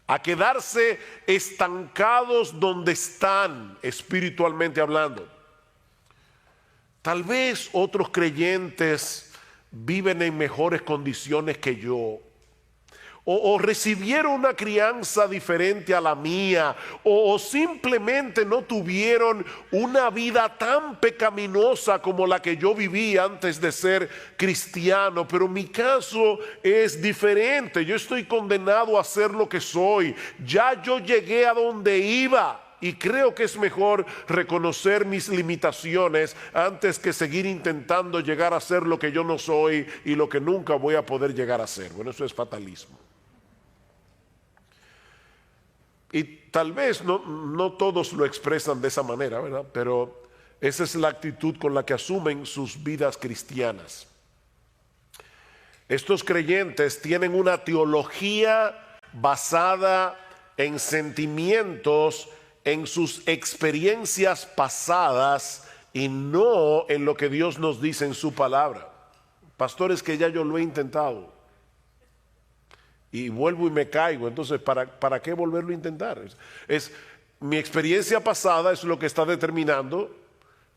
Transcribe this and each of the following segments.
a quedarse estancados donde están espiritualmente hablando. Tal vez otros creyentes viven en mejores condiciones que yo, o recibieron una crianza diferente a la mía, o simplemente no tuvieron una vida tan pecaminosa como la que yo viví antes de ser cristiano. Pero mi caso es diferente. Yo estoy condenado a ser lo que soy. Ya yo llegué a donde iba. Y creo que es mejor reconocer mis limitaciones antes que seguir intentando llegar a ser lo que yo no soy y lo que nunca voy a poder llegar a ser. Bueno, eso es fatalismo. Y tal vez no todos lo expresan de esa manera, ¿verdad? Pero esa es la actitud con la que asumen sus vidas cristianas. Estos creyentes tienen una teología basada en sentimientos, en sus experiencias pasadas y no en lo que Dios nos dice en su palabra. Pastores, que ya yo lo he intentado y vuelvo y me caigo. Entonces, ¿para qué volverlo a intentar? Mi experiencia pasada es lo que está determinando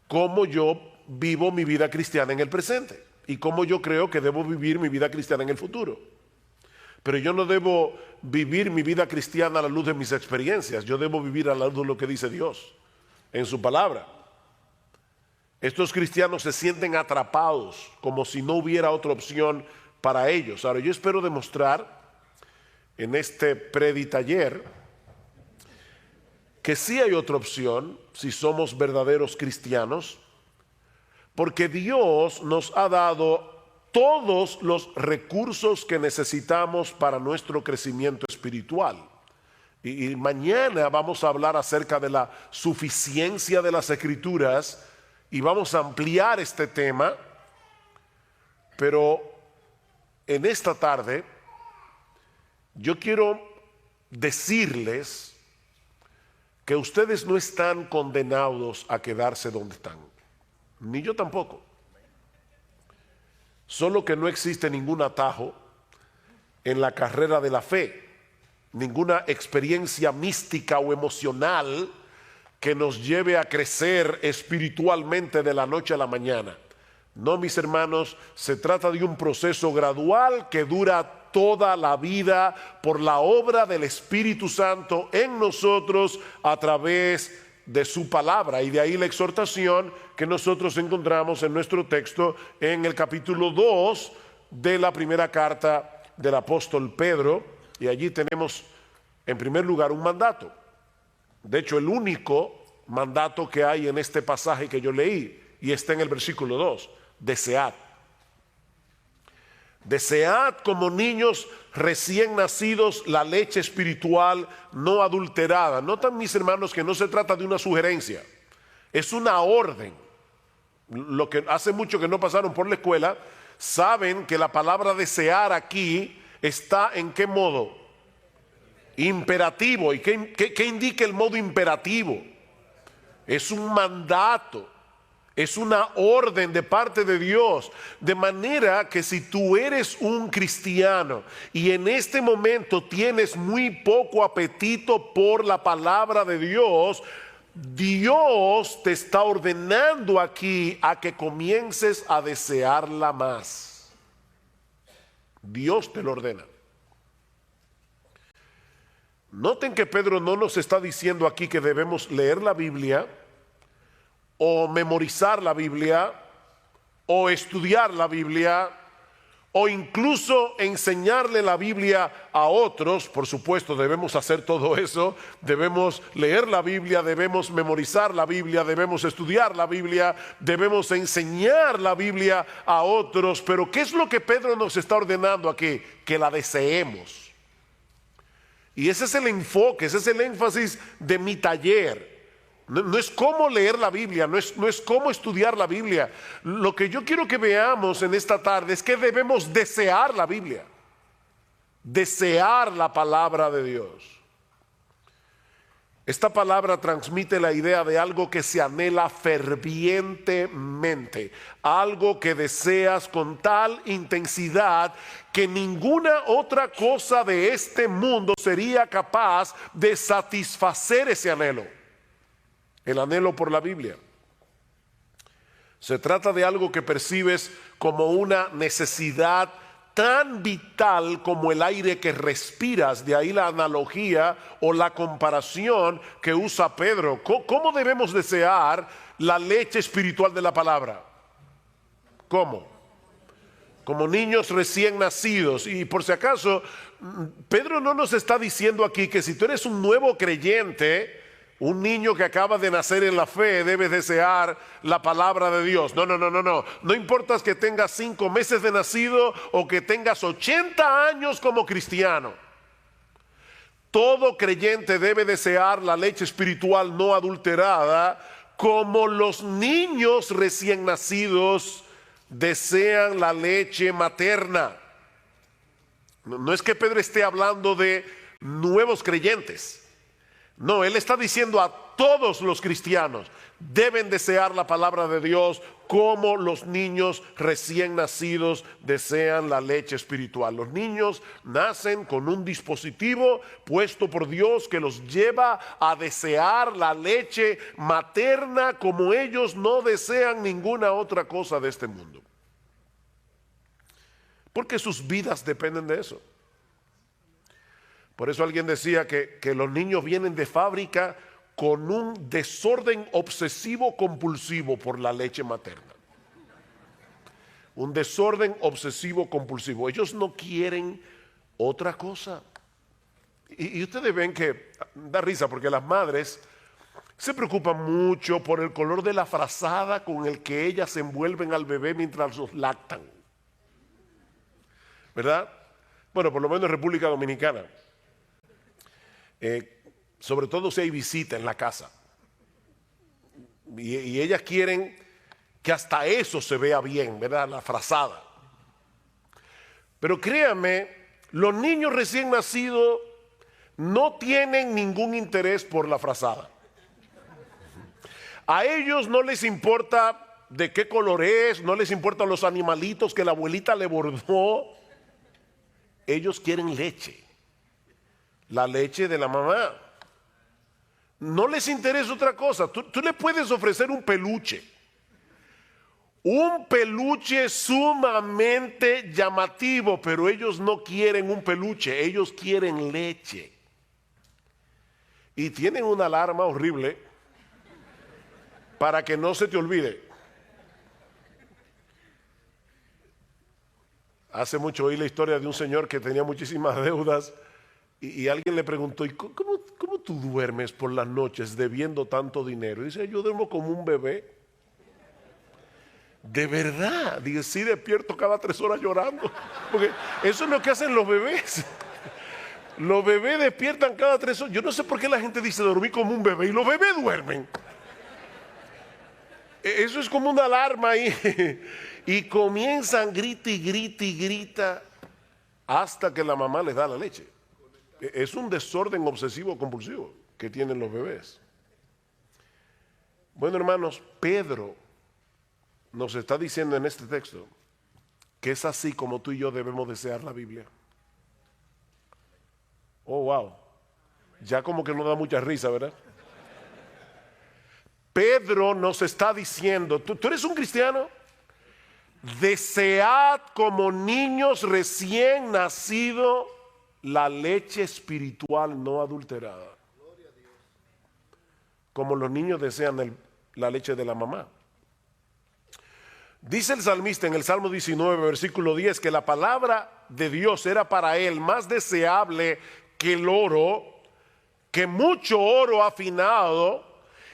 cómo yo vivo mi vida cristiana en el presente y cómo yo creo que debo vivir mi vida cristiana en el futuro. Pero yo no debo vivir mi vida cristiana a la luz de mis experiencias. Yo debo vivir a la luz de lo que dice Dios en su palabra. Estos cristianos se sienten atrapados como si no hubiera otra opción para ellos. Ahora, yo espero demostrar en este preditaller que sí hay otra opción si somos verdaderos cristianos, porque Dios nos ha dado todos los recursos que necesitamos para nuestro crecimiento espiritual. Y mañana vamos a hablar acerca de la suficiencia de las Escrituras y vamos a ampliar este tema, pero en esta tarde yo quiero decirles que ustedes no están condenados a quedarse donde están, ni yo tampoco. Solo que no existe ningún atajo en la carrera de la fe, ninguna experiencia mística o emocional que nos lleve a crecer espiritualmente de la noche a la mañana. No, mis hermanos, se trata de un proceso gradual que dura toda la vida por la obra del Espíritu Santo en nosotros a través de su palabra. Y de ahí la exhortación que nosotros encontramos en nuestro texto en el capítulo 2 de la primera carta del apóstol Pedro. Y allí tenemos en primer lugar un mandato. De hecho, el único mandato que hay en este pasaje que yo leí, y está en el versículo 2, desead. Desead como niños recién nacidos la leche espiritual no adulterada. Notan, mis hermanos, que no se trata de una sugerencia, es una orden. Lo que hace mucho que no pasaron por la escuela saben que la palabra desear aquí está en qué modo imperativo. ¿Y qué indica el modo imperativo? Es un mandato. Es una orden de parte de Dios, de manera que si tú eres un cristiano y en este momento tienes muy poco apetito por la palabra de Dios, Dios te está ordenando aquí a que comiences a desearla más. Dios te lo ordena. Noten que Pedro no nos está diciendo aquí que debemos leer la Biblia o memorizar la Biblia, o estudiar la Biblia, o incluso enseñarle la Biblia a otros. Por supuesto, debemos hacer todo eso. Debemos leer la Biblia, debemos memorizar la Biblia, debemos estudiar la Biblia, debemos enseñar la Biblia a otros. Pero ¿qué es lo que Pedro nos está ordenando aquí? Que la deseemos. Y ese es el enfoque, ese es el énfasis de mi taller. No es cómo leer la Biblia, no es cómo estudiar la Biblia. Lo que yo quiero que veamos en esta tarde es que debemos desear la Biblia, desear la palabra de Dios. Esta palabra transmite la idea de algo que se anhela fervientemente, algo que deseas con tal intensidad que ninguna otra cosa de este mundo sería capaz de satisfacer ese anhelo, el anhelo por la Biblia. Se trata de algo que percibes como una necesidad tan vital como el aire que respiras. De ahí la analogía o la comparación que usa Pedro. ¿Cómo debemos desear la leche espiritual de la palabra? ¿Cómo? Como niños recién nacidos. Y por si acaso, Pedro no nos está diciendo aquí que si tú eres un nuevo creyente, un niño que acaba de nacer en la fe, debes desear la palabra de Dios. No. No importa que tengas 5 meses de nacido o que tengas 80 años como cristiano. Todo creyente debe desear la leche espiritual no adulterada, como los niños recién nacidos desean la leche materna. No es que Pedro esté hablando de nuevos creyentes. No, él está diciendo a todos los cristianos deben desear la palabra de Dios como los niños recién nacidos desean la leche espiritual. Los niños nacen con un dispositivo puesto por Dios que los lleva a desear la leche materna como ellos no desean ninguna otra cosa de este mundo. Porque sus vidas dependen de eso. Por eso alguien decía que los niños vienen de fábrica con un desorden obsesivo compulsivo por la leche materna. Un desorden obsesivo compulsivo. Ellos no quieren otra cosa. Y ustedes ven que da risa porque las madres se preocupan mucho por el color de la frazada con el que ellas envuelven al bebé mientras los lactan. ¿Verdad? Bueno, por lo menos en República Dominicana. Sobre todo si hay visita en la casa y ellas quieren que hasta eso se vea bien, ¿verdad? La frazada. Pero créanme, los niños recién nacidos no tienen ningún interés por la frazada. A ellos no les importa de qué color es, no les importan los animalitos que la abuelita le bordó. Ellos quieren leche. La leche de la mamá. No les interesa otra cosa. Tú le puedes ofrecer un peluche sumamente llamativo, pero ellos no quieren un peluche, ellos quieren leche. Y tienen una alarma horrible para que no se te olvide. Hace mucho oí la historia de un señor que tenía muchísimas deudas. Y alguien le preguntó, ¿y cómo tú duermes por las noches debiendo tanto dinero? Y dice, yo duermo como un bebé. ¿De verdad? Dice, sí, despierto cada 3 horas llorando. Porque eso es lo que hacen los bebés. Los bebés despiertan cada 3 horas. Yo no sé por qué la gente dice dormí como un bebé y los bebés duermen. Eso es como una alarma ahí. Y comienzan grita hasta que la mamá les da la leche. Es un desorden obsesivo compulsivo que tienen los bebés. Bueno, hermanos, Pedro nos está diciendo en este texto que es así como tú y yo debemos desear la Biblia. Oh, wow. Ya como que no da mucha risa, ¿verdad? Pedro nos está diciendo, ¿tú eres un cristiano? Desead como niños recién nacidos la leche espiritual no adulterada. Como los niños desean la leche de la mamá. Dice el salmista en el Salmo 19, versículo 10, que la palabra de Dios era para él más deseable que el oro, que mucho oro afinado,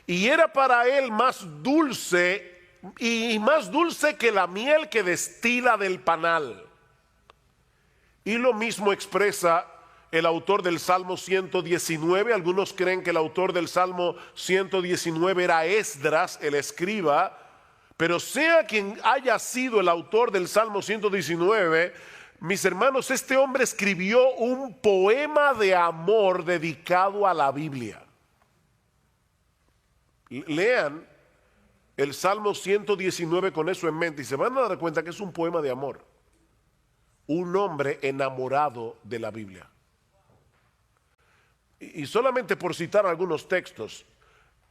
y era para él más dulce, y más dulce que la miel que destila del panal. Y lo mismo expresa el autor del Salmo 119. Algunos creen que el autor del Salmo 119 era Esdras, el escriba. Pero sea quien haya sido el autor del Salmo 119, mis hermanos, este hombre escribió un poema de amor dedicado a la Biblia. Lean el Salmo 119 con eso en mente y se van a dar cuenta que es un poema de amor. Un hombre enamorado de la Biblia. Y solamente por citar algunos textos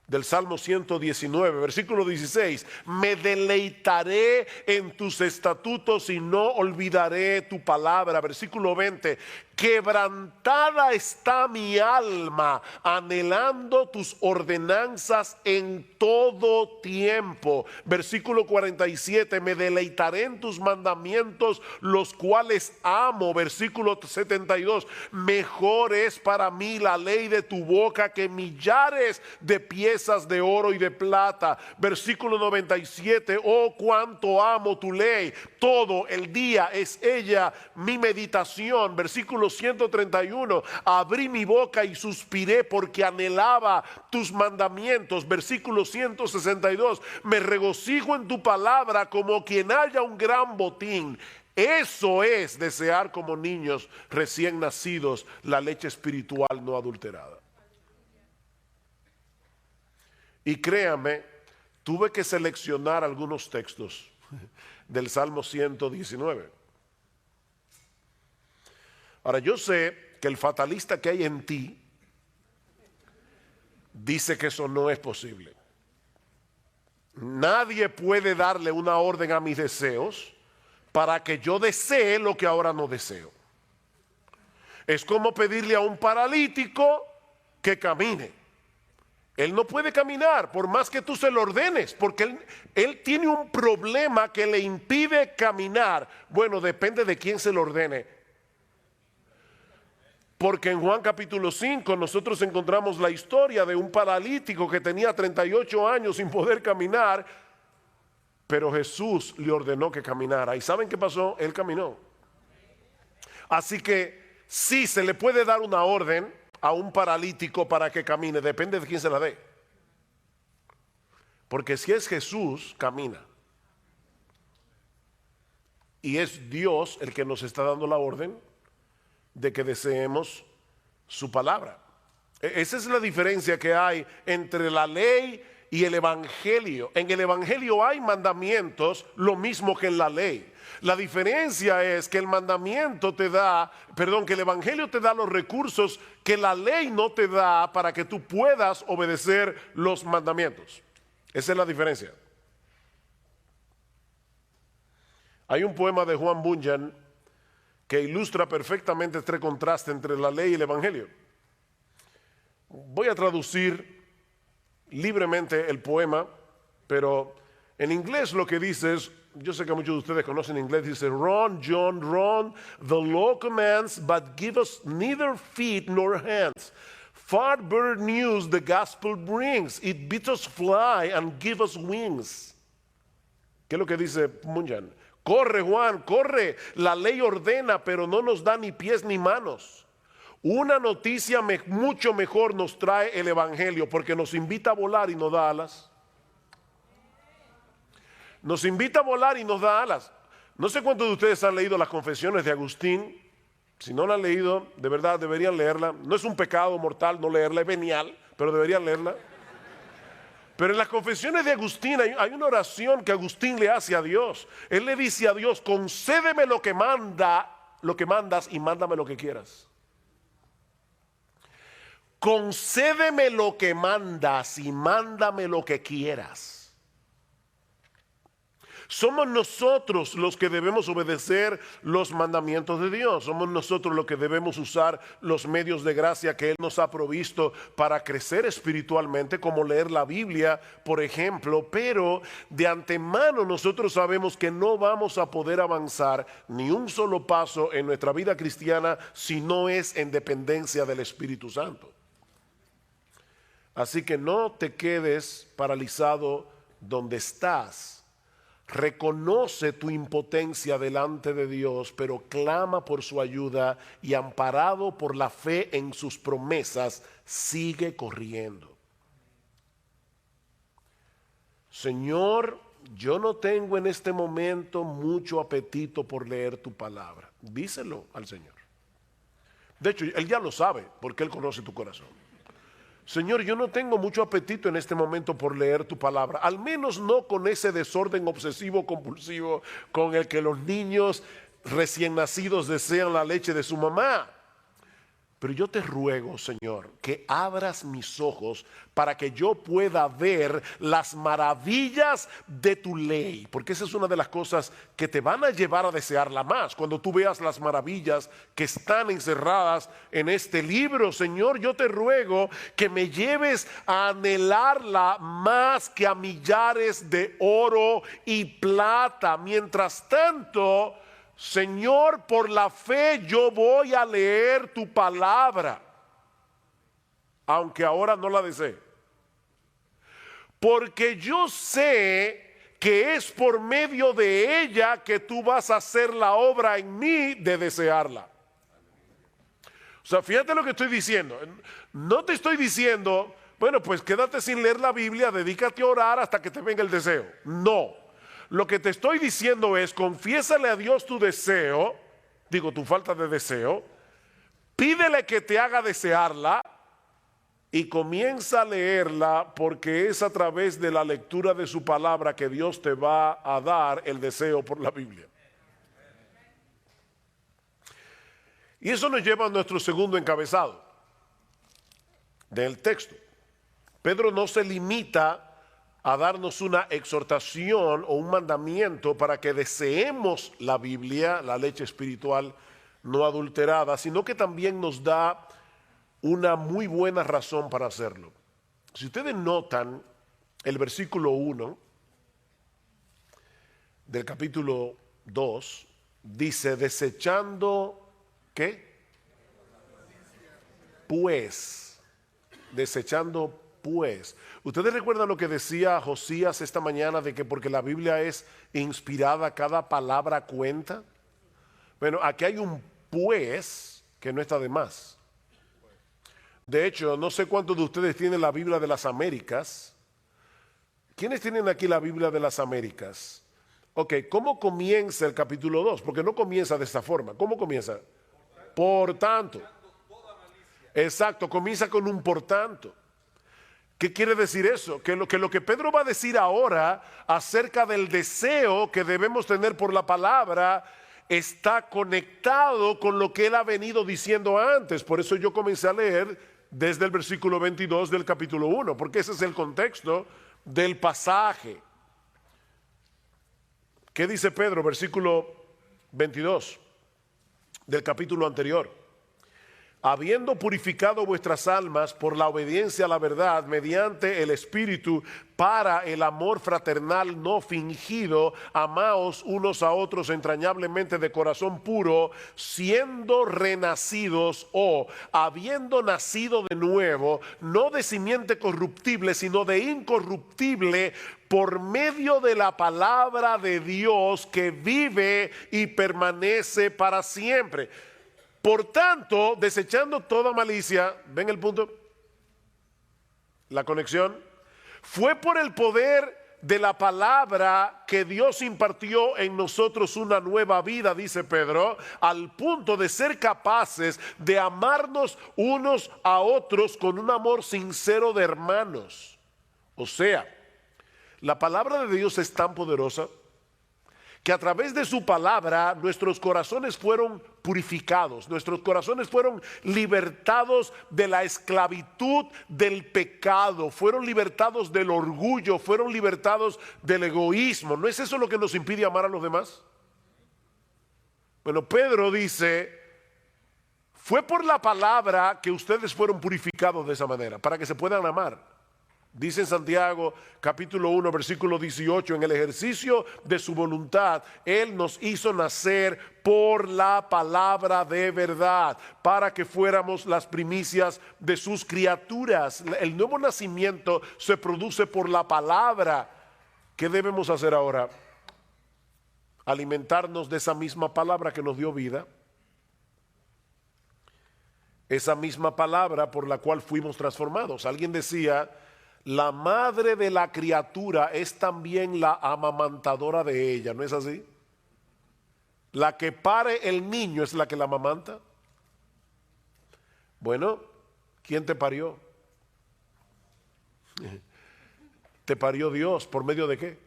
del Salmo 119, versículo 16, me deleitaré en tus estatutos y no olvidaré tu palabra. Versículo 20, quebrantada está mi alma, anhelando tus ordenanzas en todo tiempo. Versículo 47, me deleitaré en tus mandamientos, los cuales amo. Versículo 72, mejor es para mí la ley de tu boca que millares de piezas de oro y de plata. Versículo 97, oh cuánto amo tu ley, todo el día es ella mi meditación. Versículo 131, abrí mi boca y suspiré porque anhelaba tus mandamientos. Versículo 162, me regocijo en tu palabra como quien haya un gran botín. Eso es desear como niños recién nacidos la leche espiritual no adulterada. Y créame, tuve que seleccionar algunos textos del Salmo 119. Ahora, yo sé que el fatalista que hay en ti dice que eso no es posible. Nadie puede darle una orden a mis deseos para que yo desee lo que ahora no deseo. Es como pedirle a un paralítico que camine. Él no puede caminar por más que tú se lo ordenes, porque él tiene un problema que le impide caminar. Bueno, depende de quién se lo ordene. Porque en Juan capítulo 5 nosotros encontramos la historia de un paralítico que tenía 38 años sin poder caminar, pero Jesús le ordenó que caminara. ¿Y saben qué pasó? Él caminó. Así que sí se le puede dar una orden a un paralítico para que camine, depende de quién se la dé. Porque si es Jesús, camina. Y es Dios el que nos está dando la orden de que deseemos su palabra. Esa es la diferencia que hay entre la ley y el evangelio. En el evangelio hay mandamientos, lo mismo que en la ley. La diferencia es que el mandamiento te da, que el evangelio te da los recursos que la ley no te da para que tú puedas obedecer los mandamientos. Esa es la diferencia. Hay un poema de Juan Bunyan que ilustra perfectamente este contraste entre la ley y el evangelio. Voy a traducir libremente el poema, pero en inglés lo que dice es, yo sé que muchos de ustedes conocen inglés, dice, run, John, run, the law commands, but give us neither feet nor hands. Far better news the gospel brings, it bids us fly and give us wings. ¿Qué es lo que dice Munjan? Corre, Juan, corre, la ley ordena, pero no nos da ni pies ni manos. Una noticia mucho mejor nos trae el evangelio, porque nos invita a volar y nos da alas. Nos invita a volar y nos da alas. No sé cuántos de ustedes han leído las Confesiones de Agustín. Si no la han leído, de verdad deberían leerla. No es un pecado mortal no leerla, es venial, pero deberían leerla. Pero en las Confesiones de Agustín hay una oración que Agustín le hace a Dios. Él le dice a Dios, concédeme lo que mandas y mándame lo que quieras. Concédeme lo que mandas y mándame lo que quieras. Somos nosotros los que debemos obedecer los mandamientos de Dios. Somos nosotros los que debemos usar los medios de gracia que Él nos ha provisto para crecer espiritualmente, como leer la Biblia, por ejemplo. Pero de antemano nosotros sabemos que no vamos a poder avanzar ni un solo paso en nuestra vida cristiana si no es en dependencia del Espíritu Santo. Así que no te quedes paralizado donde estás. Reconoce tu impotencia delante de Dios, pero clama por su ayuda y amparado por la fe en sus promesas, sigue corriendo. Señor, yo no tengo en este momento mucho apetito por leer tu palabra. Díselo al Señor. De hecho, Él ya lo sabe porque Él conoce tu corazón. Señor, yo no tengo mucho apetito en este momento por leer tu palabra, al menos no con ese desorden obsesivo compulsivo con el que los niños recién nacidos desean la leche de su mamá. Pero yo te ruego, Señor, que abras mis ojos para que yo pueda ver las maravillas de tu ley, porque esa es una de las cosas que te van a llevar a desearla más. Cuando tú veas las maravillas que están encerradas en este libro, Señor, yo te ruego que me lleves a anhelarla más que a millares de oro y plata. Mientras tanto, Señor, por la fe yo voy a leer tu palabra, aunque ahora no la desee, porque yo sé que es por medio de ella que tú vas a hacer la obra en mí de desearla. O sea, fíjate lo que estoy diciendo. No te estoy diciendo, bueno, pues quédate sin leer la Biblia, dedícate a orar hasta que te venga el deseo. No. Lo que te estoy diciendo es, confiésale a Dios tu deseo, digo, tu falta de deseo, pídele que te haga desearla y comienza a leerla, porque es a través de la lectura de su palabra que Dios te va a dar el deseo por la Biblia. Y eso nos lleva a nuestro segundo encabezado del texto. Pedro no se limita a darnos una exhortación o un mandamiento para que deseemos la Biblia, la leche espiritual no adulterada, sino que también nos da una muy buena razón para hacerlo. Si ustedes notan el versículo 1 del capítulo 2, dice, desechando, ¿qué? Pues, desechando pues. ¿Ustedes recuerdan lo que decía Josías esta mañana de que porque la Biblia es inspirada, cada palabra cuenta? Bueno, aquí hay un pues que no está de más. De hecho, no sé cuántos de ustedes tienen la Biblia de las Américas. ¿Quiénes tienen aquí la Biblia de las Américas? Ok, ¿cómo comienza el capítulo 2? Porque no comienza de esta forma. ¿Cómo comienza? Por tanto. Exacto, comienza con un por tanto. ¿Qué quiere decir eso? Que lo que Pedro va a decir ahora acerca del deseo que debemos tener por la palabra está conectado con lo que él ha venido diciendo antes. Por eso yo comencé a leer desde el versículo 22 del capítulo 1, porque ese es el contexto del pasaje. ¿Qué dice Pedro? Versículo 22 del capítulo anterior. Habiendo purificado vuestras almas por la obediencia a la verdad mediante el Espíritu para el amor fraternal no fingido, amaos unos a otros entrañablemente de corazón puro, siendo renacidos o habiendo nacido de nuevo, no de simiente corruptible, sino de incorruptible, por medio de la palabra de Dios que vive y permanece para siempre. Por tanto, desechando toda malicia, ¿ven el punto? La conexión. Fue por el poder de la palabra que Dios impartió en nosotros una nueva vida, dice Pedro, al punto de ser capaces de amarnos unos a otros con un amor sincero de hermanos. O sea, la palabra de Dios es tan poderosa que a través de su palabra nuestros corazones fueron purificados, nuestros corazones fueron libertados de la esclavitud del pecado, fueron libertados del orgullo, fueron libertados del egoísmo. ¿No es eso lo que nos impide amar a los demás? Bueno, Pedro dice, fue por la palabra que ustedes fueron purificados de esa manera, para que se puedan amar. Dice en Santiago capítulo 1 versículo 18, en el ejercicio de su voluntad, Él nos hizo nacer por la palabra de verdad, para que fuéramos las primicias de sus criaturas. El nuevo nacimiento se produce por la palabra. ¿Qué debemos hacer ahora? Alimentarnos de esa misma palabra que nos dio vida. Esa misma palabra por la cual fuimos transformados. Alguien decía, la madre de la criatura es también la amamantadora de ella, ¿no es así? La que pare el niño es la que la amamanta. Bueno, ¿quién te parió? Te parió Dios, ¿por medio de qué?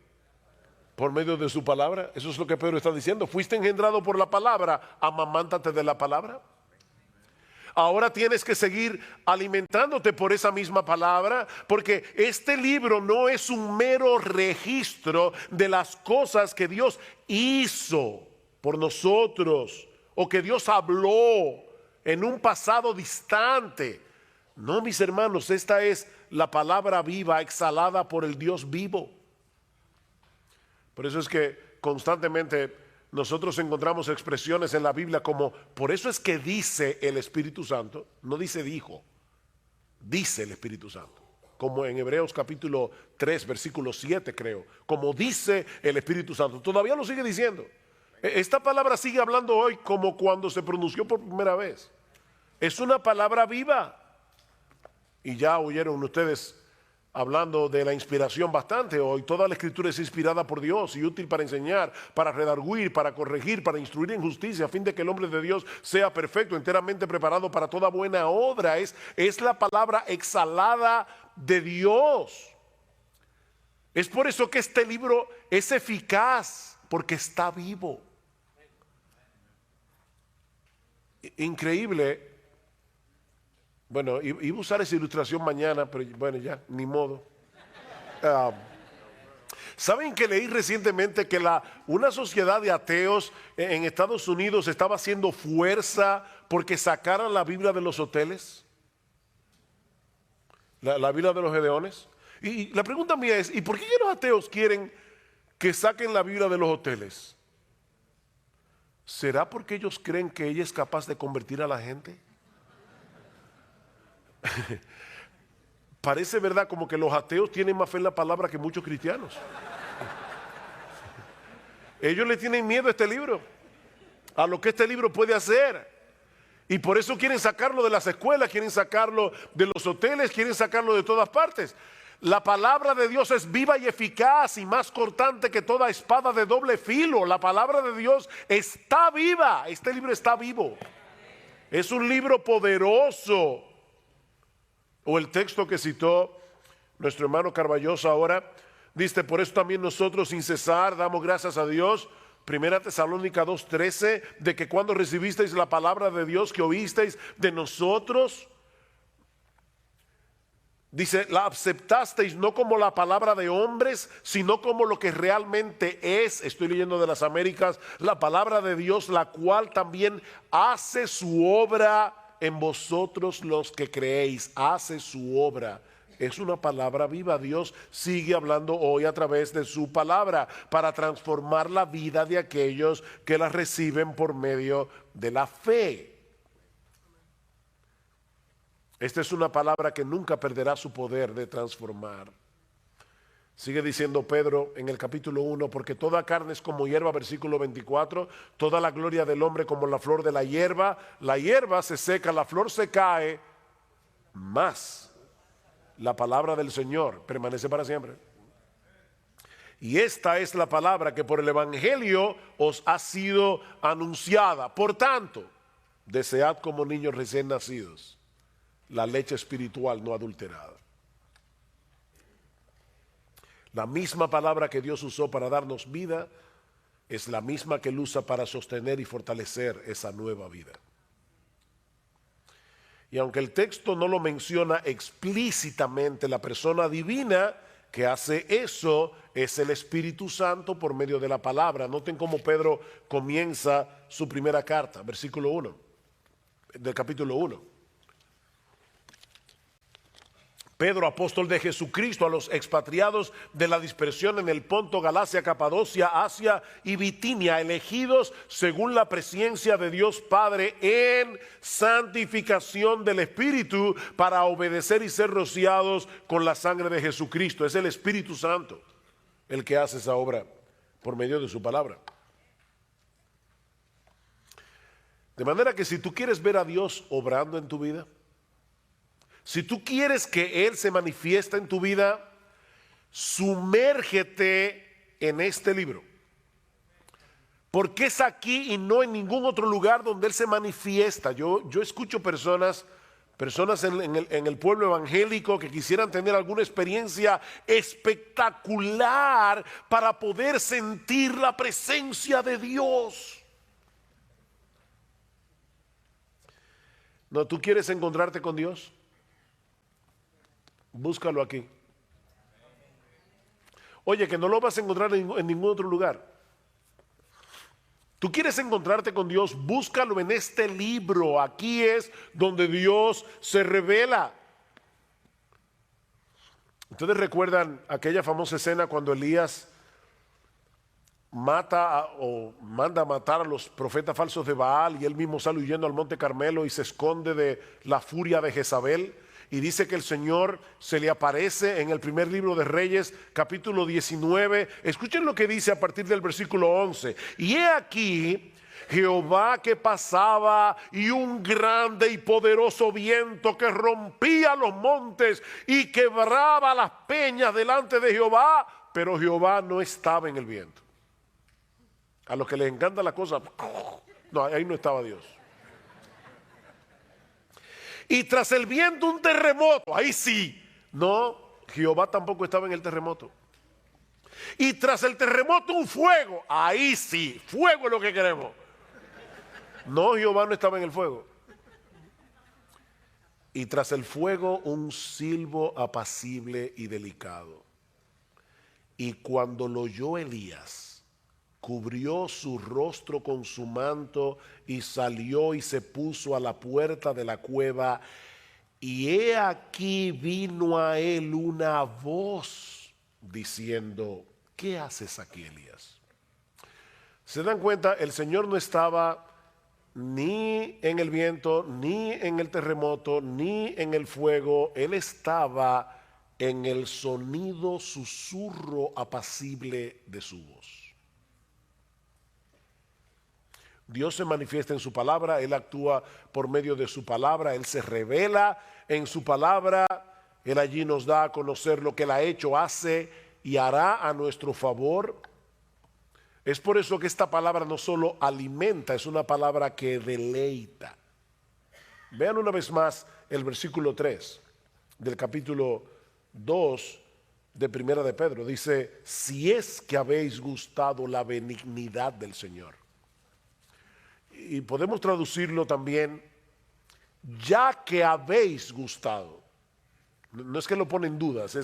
Por medio de su palabra. Eso es lo que Pedro está diciendo. Fuiste engendrado por la palabra, amamántate de la palabra. Ahora tienes que seguir alimentándote por esa misma palabra, porque este libro no es un mero registro de las cosas que Dios hizo por nosotros o que Dios habló en un pasado distante. No, mis hermanos, esta es la palabra viva exhalada por el Dios vivo. Por eso es que constantemente nosotros encontramos expresiones en la Biblia como, por eso es que dice el Espíritu Santo, no dice dijo, dice el Espíritu Santo. Como en Hebreos capítulo 3, versículo 7 creo, como dice el Espíritu Santo. Todavía lo sigue diciendo. Esta palabra sigue hablando hoy como cuando se pronunció por primera vez. Es una palabra viva. Y ya oyeron ustedes hablando de la inspiración bastante hoy. Toda la escritura es inspirada por Dios y útil para enseñar, para redarguir, para corregir, para instruir en justicia, a fin de que el hombre de Dios sea perfecto, enteramente preparado para toda buena obra. Es la palabra exhalada de Dios. Es por eso que este libro es eficaz, porque está vivo. Increíble. Bueno, iba a usar esa ilustración mañana, pero bueno, ya, ni modo. ¿Saben que leí recientemente que una sociedad de ateos en Estados Unidos estaba haciendo fuerza porque sacaran la Biblia de los hoteles? La Biblia de los Gedeones. Y la pregunta mía es, ¿y por qué los ateos quieren que saquen la Biblia de los hoteles? ¿Será porque ellos creen que ella es capaz de convertir a la gente? Parece verdad como que los ateos tienen más fe en la palabra que muchos cristianos. Ellos le tienen miedo a este libro, a lo que este libro puede hacer, y por eso quieren sacarlo de las escuelas, quieren sacarlo de los hoteles, quieren sacarlo de todas partes. La palabra de Dios es viva y eficaz y más cortante que toda espada de doble filo. La palabra de Dios está viva. Este libro está vivo. Es un libro poderoso. O el texto que citó nuestro hermano Carballosa ahora, dice, por eso también nosotros sin cesar damos gracias a Dios, 1 Tesalónica 2:13, de que cuando recibisteis la palabra de Dios que oísteis de nosotros, dice, la aceptasteis no como la palabra de hombres, sino como lo que realmente es, estoy leyendo de las Américas, la palabra de Dios, la cual también hace su obra en vosotros los que creéis, hace su obra. Es una palabra viva. Dios sigue hablando hoy a través de su palabra para transformar la vida de aquellos que la reciben por medio de la fe. Esta es una palabra que nunca perderá su poder de transformar. Sigue diciendo Pedro en el capítulo 1, porque toda carne es como hierba, versículo 24, toda la gloria del hombre como la flor de la hierba se seca, la flor se cae, mas la palabra del Señor permanece para siempre. Y esta es la palabra que por el Evangelio os ha sido anunciada. Por tanto, desead como niños recién nacidos la leche espiritual no adulterada. La misma palabra que Dios usó para darnos vida es la misma que Él usa para sostener y fortalecer esa nueva vida. Y aunque el texto no lo menciona explícitamente, la persona divina que hace eso es el Espíritu Santo por medio de la palabra. Noten cómo Pedro comienza su primera carta, versículo 1, del capítulo 1. Pedro, apóstol de Jesucristo, a los expatriados de la dispersión en el Ponto, Galacia, Capadocia, Asia y Bitinia, elegidos según la presencia de Dios Padre en santificación del Espíritu para obedecer y ser rociados con la sangre de Jesucristo. Es el Espíritu Santo el que hace esa obra por medio de su palabra. De manera que si tú quieres ver a Dios obrando en tu vida, si tú quieres que Él se manifieste en tu vida, sumérgete en este libro. Porque es aquí y no en ningún otro lugar donde Él se manifiesta. Yo escucho personas Personas en el pueblo evangélico que quisieran tener alguna experiencia espectacular para poder sentir la presencia de Dios. No, ¿tú quieres encontrarte con Dios? Búscalo aquí. Oye, que no lo vas a encontrar en ningún otro lugar. Tú quieres encontrarte con Dios, búscalo en este libro. Aquí es donde Dios se revela. Ustedes recuerdan aquella famosa escena cuando Elías manda a matar a los profetas falsos de Baal y él mismo sale huyendo al monte Carmelo y se esconde de la furia de Jezabel. Y dice que el Señor se le aparece en el primer libro de Reyes, capítulo 19. Escuchen lo que dice a partir del versículo 11. Y he aquí Jehová que pasaba y un grande y poderoso viento que rompía los montes y quebraba las peñas delante de Jehová, pero Jehová no estaba en el viento. A los que les encanta la cosa, no, ahí no estaba Dios. Y tras el viento un terremoto, ahí sí. No, Jehová tampoco estaba en el terremoto. Y tras el terremoto un fuego, ahí sí, fuego es lo que queremos. No, Jehová no estaba en el fuego. Y tras el fuego un silbo apacible y delicado. Y cuando lo oyó Elías, cubrió su rostro con su manto y salió y se puso a la puerta de la cueva. Y he aquí vino a él una voz diciendo: ¿qué haces aquí, Elías? ¿Se dan cuenta? El Señor no estaba ni en el viento, ni en el terremoto, ni en el fuego. Él estaba en el sonido susurro apacible de su voz. Dios se manifiesta en su palabra, Él actúa por medio de su palabra, Él se revela en su palabra, Él allí nos da a conocer lo que Él ha hecho, hace y hará a nuestro favor. Es por eso que esta palabra no solo alimenta, es una palabra que deleita. Vean una vez más el versículo 3 del capítulo 2 de Primera de Pedro. Dice: si es que habéis gustado la benignidad del Señor. Y podemos traducirlo también: ya que habéis gustado. No es que lo pone en dudas,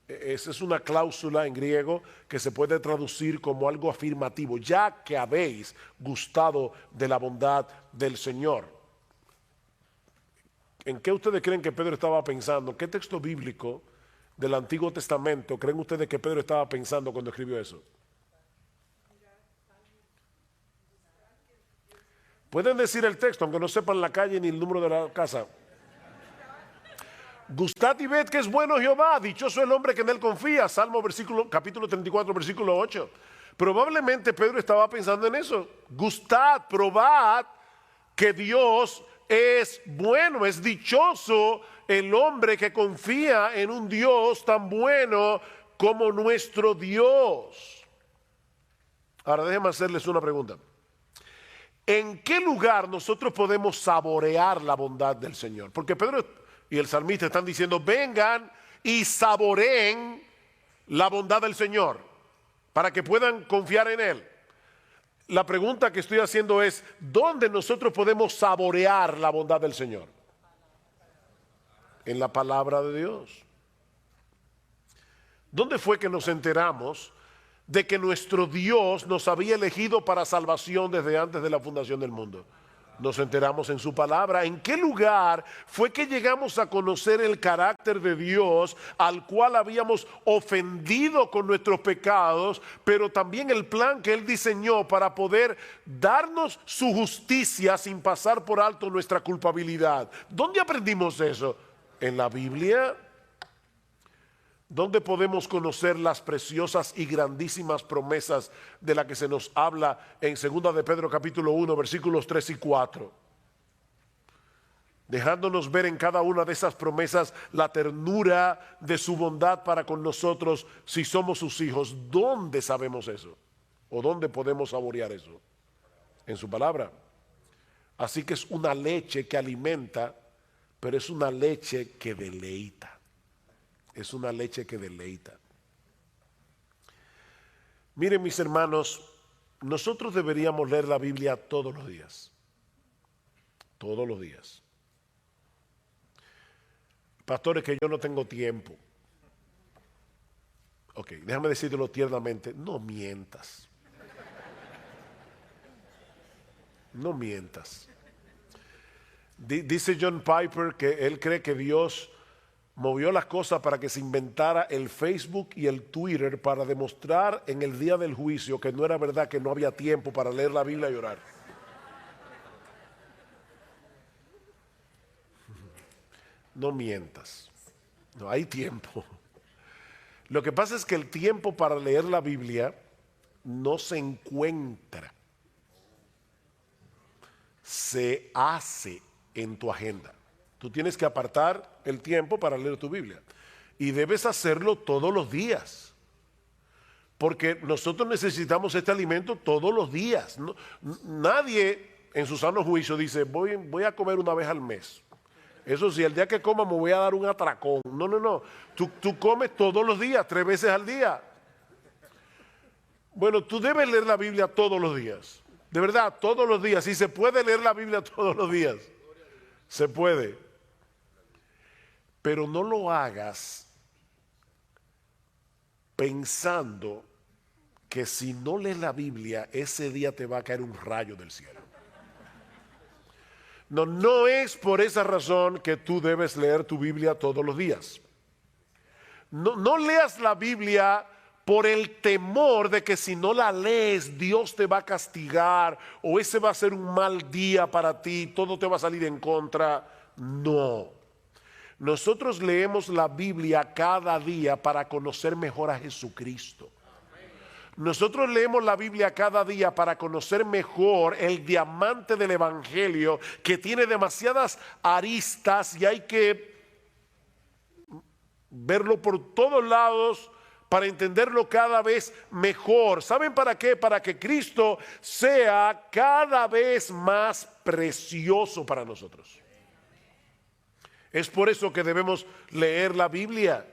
es una cláusula en griego que se puede traducir como algo afirmativo. Ya que habéis gustado de la bondad del Señor. ¿En qué ustedes creen que Pedro estaba pensando? ¿Qué texto bíblico del Antiguo Testamento creen ustedes que Pedro estaba pensando cuando escribió eso? Pueden decir el texto, aunque no sepan la calle ni el número de la casa. Gustad y ved que es bueno Jehová, dichoso el hombre que en él confía. Salmo capítulo 34, versículo 8. Probablemente Pedro estaba pensando en eso. Gustad, probad que Dios es bueno, es dichoso el hombre que confía en un Dios tan bueno como nuestro Dios. Ahora déjenme hacerles una pregunta. ¿En qué lugar nosotros podemos saborear la bondad del Señor? Porque Pedro y el salmista están diciendo: vengan y saboreen la bondad del Señor para que puedan confiar en Él. La pregunta que estoy haciendo es: ¿dónde nosotros podemos saborear la bondad del Señor? En la palabra de Dios. ¿Dónde fue que nos enteramos de que nuestro Dios nos había elegido para salvación desde antes de la fundación del mundo? Nos enteramos en su palabra. ¿En qué lugar fue que llegamos a conocer el carácter de Dios al cual habíamos ofendido con nuestros pecados, pero también el plan que Él diseñó para poder darnos su justicia sin pasar por alto nuestra culpabilidad? ¿Dónde aprendimos eso? ¿En la Biblia? ¿Dónde podemos conocer las preciosas y grandísimas promesas de las que se nos habla en 2 de Pedro capítulo 1 versículos 3 y 4? Dejándonos ver en cada una de esas promesas la ternura de su bondad para con nosotros si somos sus hijos. ¿Dónde sabemos eso? ¿O dónde podemos saborear eso? En su palabra. Así que es una leche que alimenta pero es una leche que deleita. Es una leche que deleita. Miren, mis hermanos, nosotros deberíamos leer la Biblia todos los días. Todos los días. Pastores, que yo no tengo tiempo. Ok, déjame decírtelo tiernamente, no mientas. No mientas. Dice John Piper que él cree que Dios movió las cosas para que se inventara el Facebook y el Twitter para demostrar en el día del juicio que no era verdad, que no había tiempo para leer la Biblia y orar. No mientas. No hay tiempo. Lo que pasa es que el tiempo para leer la Biblia no se encuentra. Se hace en tu agenda. Tú tienes que apartar el tiempo para leer tu Biblia. Y debes hacerlo todos los días. Porque nosotros necesitamos este alimento todos los días. Nadie en su sano juicio dice, voy a comer una vez al mes. Eso sí, el día que coma me voy a dar un atracón. No. Tú comes todos los días, 3 veces al día. Bueno, tú debes leer la Biblia todos los días. De verdad, todos los días. Si se puede leer la Biblia todos los días, se puede. Pero no lo hagas pensando que si no lees la Biblia, ese día te va a caer un rayo del cielo. No es por esa razón que tú debes leer tu Biblia todos los días. No leas la Biblia por el temor de que si no la lees, Dios te va a castigar o ese va a ser un mal día para ti, todo te va a salir en contra. No. Nosotros leemos la Biblia cada día para conocer mejor a Jesucristo. Nosotros leemos la Biblia cada día para conocer mejor el diamante del Evangelio, que tiene demasiadas aristas y hay que verlo por todos lados para entenderlo cada vez mejor. ¿Saben para qué? Para que Cristo sea cada vez más precioso para nosotros. Es por eso que debemos leer la Biblia.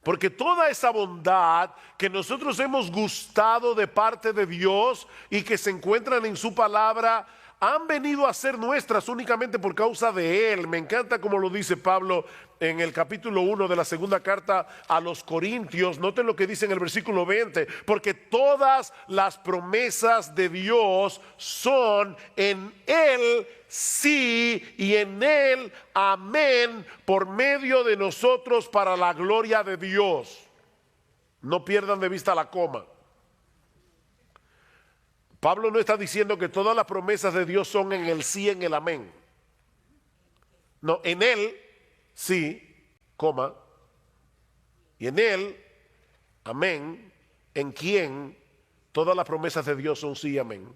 Porque toda esa bondad que nosotros hemos gustado de parte de Dios y que se encuentran en su palabra, han venido a ser nuestras únicamente por causa de Él. Me encanta como lo dice Pablo en el capítulo 1 de la segunda carta a los Corintios. Noten lo que dice en el versículo 20. Porque todas las promesas de Dios son en Él sí y en Él amén, por medio de nosotros para la gloria de Dios. No pierdan de vista la coma. Pablo no está diciendo que todas las promesas de Dios son en el sí, en el amén. No, en Él sí, coma, y en Él, amén, en quien todas las promesas de Dios son sí y amén,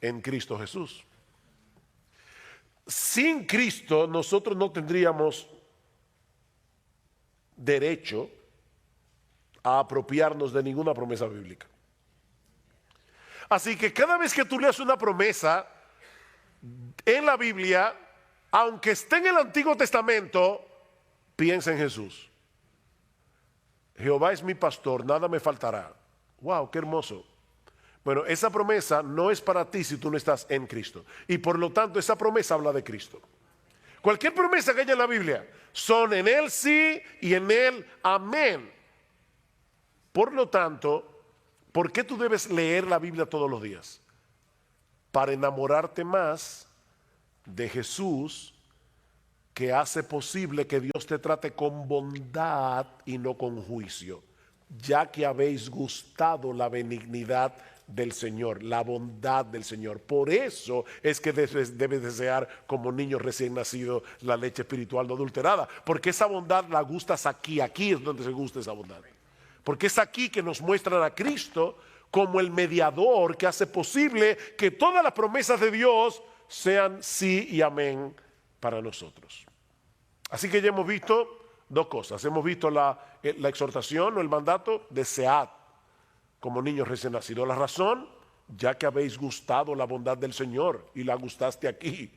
en Cristo Jesús. Sin Cristo nosotros no tendríamos derecho a apropiarnos de ninguna promesa bíblica. Así que cada vez que tú leas una promesa en la Biblia, aunque esté en el Antiguo Testamento, piensa en Jesús. Jehová es mi pastor, nada me faltará. Wow, qué hermoso. Bueno, esa promesa no es para ti si tú no estás en Cristo. Y por lo tanto, esa promesa habla de Cristo. Cualquier promesa que haya en la Biblia, son en Él sí y en Él amén. Por lo tanto, ¿por qué tú debes leer la Biblia todos los días? Para enamorarte más de Jesús, que hace posible que Dios te trate con bondad y no con juicio, ya que habéis gustado la benignidad del Señor, la bondad del Señor. Por eso es que debes desear como niño recién nacido la leche espiritual no adulterada, porque esa bondad la gustas aquí es donde se gusta esa bondad. Porque es aquí que nos muestran a Cristo como el mediador que hace posible que todas las promesas de Dios sean sí y amén para nosotros. Así que ya hemos visto dos cosas. Hemos visto la exhortación o el mandato, desead como niños recién nacidos. La razón, ya que habéis gustado la bondad del Señor y la gustaste aquí.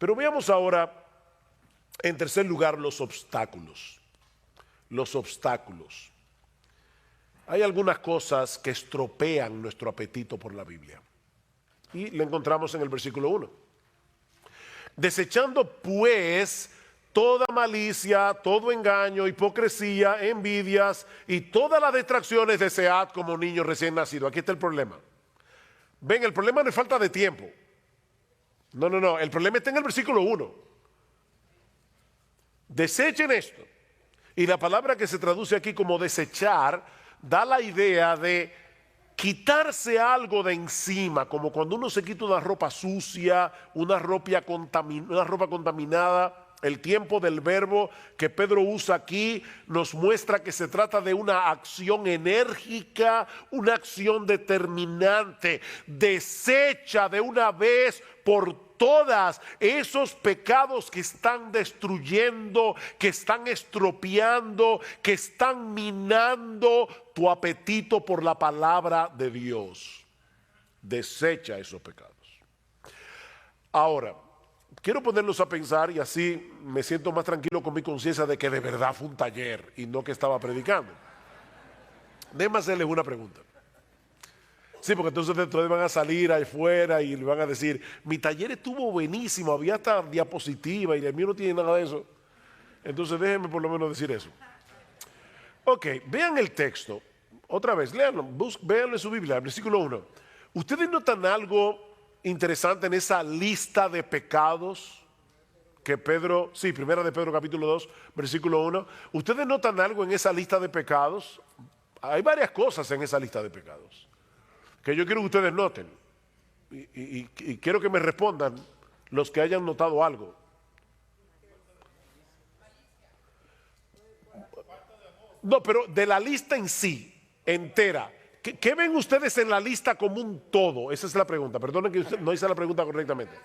Pero veamos ahora, en tercer lugar, los obstáculos. Los obstáculos. Hay algunas cosas que estropean nuestro apetito por la Biblia. Y lo encontramos en el versículo 1. Desechando pues toda malicia, todo engaño, hipocresía, envidias y todas las distracciones, desead como niño recién nacido. Aquí está el problema. Ven, el problema no es falta de tiempo. No, el problema está en el versículo 1. Desechen esto. Y la palabra que se traduce aquí como desechar da la idea de quitarse algo de encima, como cuando uno se quita una ropa sucia, una ropa contaminada. El tiempo del verbo que Pedro usa aquí nos muestra que se trata de una acción enérgica, una acción determinante. Desecha de una vez por todas esos pecados que están destruyendo, que están estropeando, que están minando tu apetito por la palabra de Dios. Desecha esos pecados. Ahora, quiero ponerlos a pensar y así me siento más tranquilo con mi conciencia de que de verdad fue un taller y no que estaba predicando. Déjenme hacerles una pregunta. Sí, porque entonces ustedes van a salir afuera y le van a decir, mi taller estuvo buenísimo, había hasta diapositiva y el mío no tiene nada de eso. Entonces déjenme por lo menos decir eso. Ok, vean el texto. Otra vez, léanlo, véanlo en su Biblia, el versículo 1. ¿Ustedes notan algo interesante en esa lista de pecados que Pedro, sí, primera de Pedro capítulo 2, versículo 1? ¿Ustedes notan algo en esa lista de pecados? Hay varias cosas en esa lista de pecados que yo quiero que ustedes noten y quiero que me respondan los que hayan notado algo. No, pero de la lista en sí, entera, ¿qué ven ustedes en la lista como un todo? Esa es la pregunta, perdonen que usted no hice la pregunta correctamente.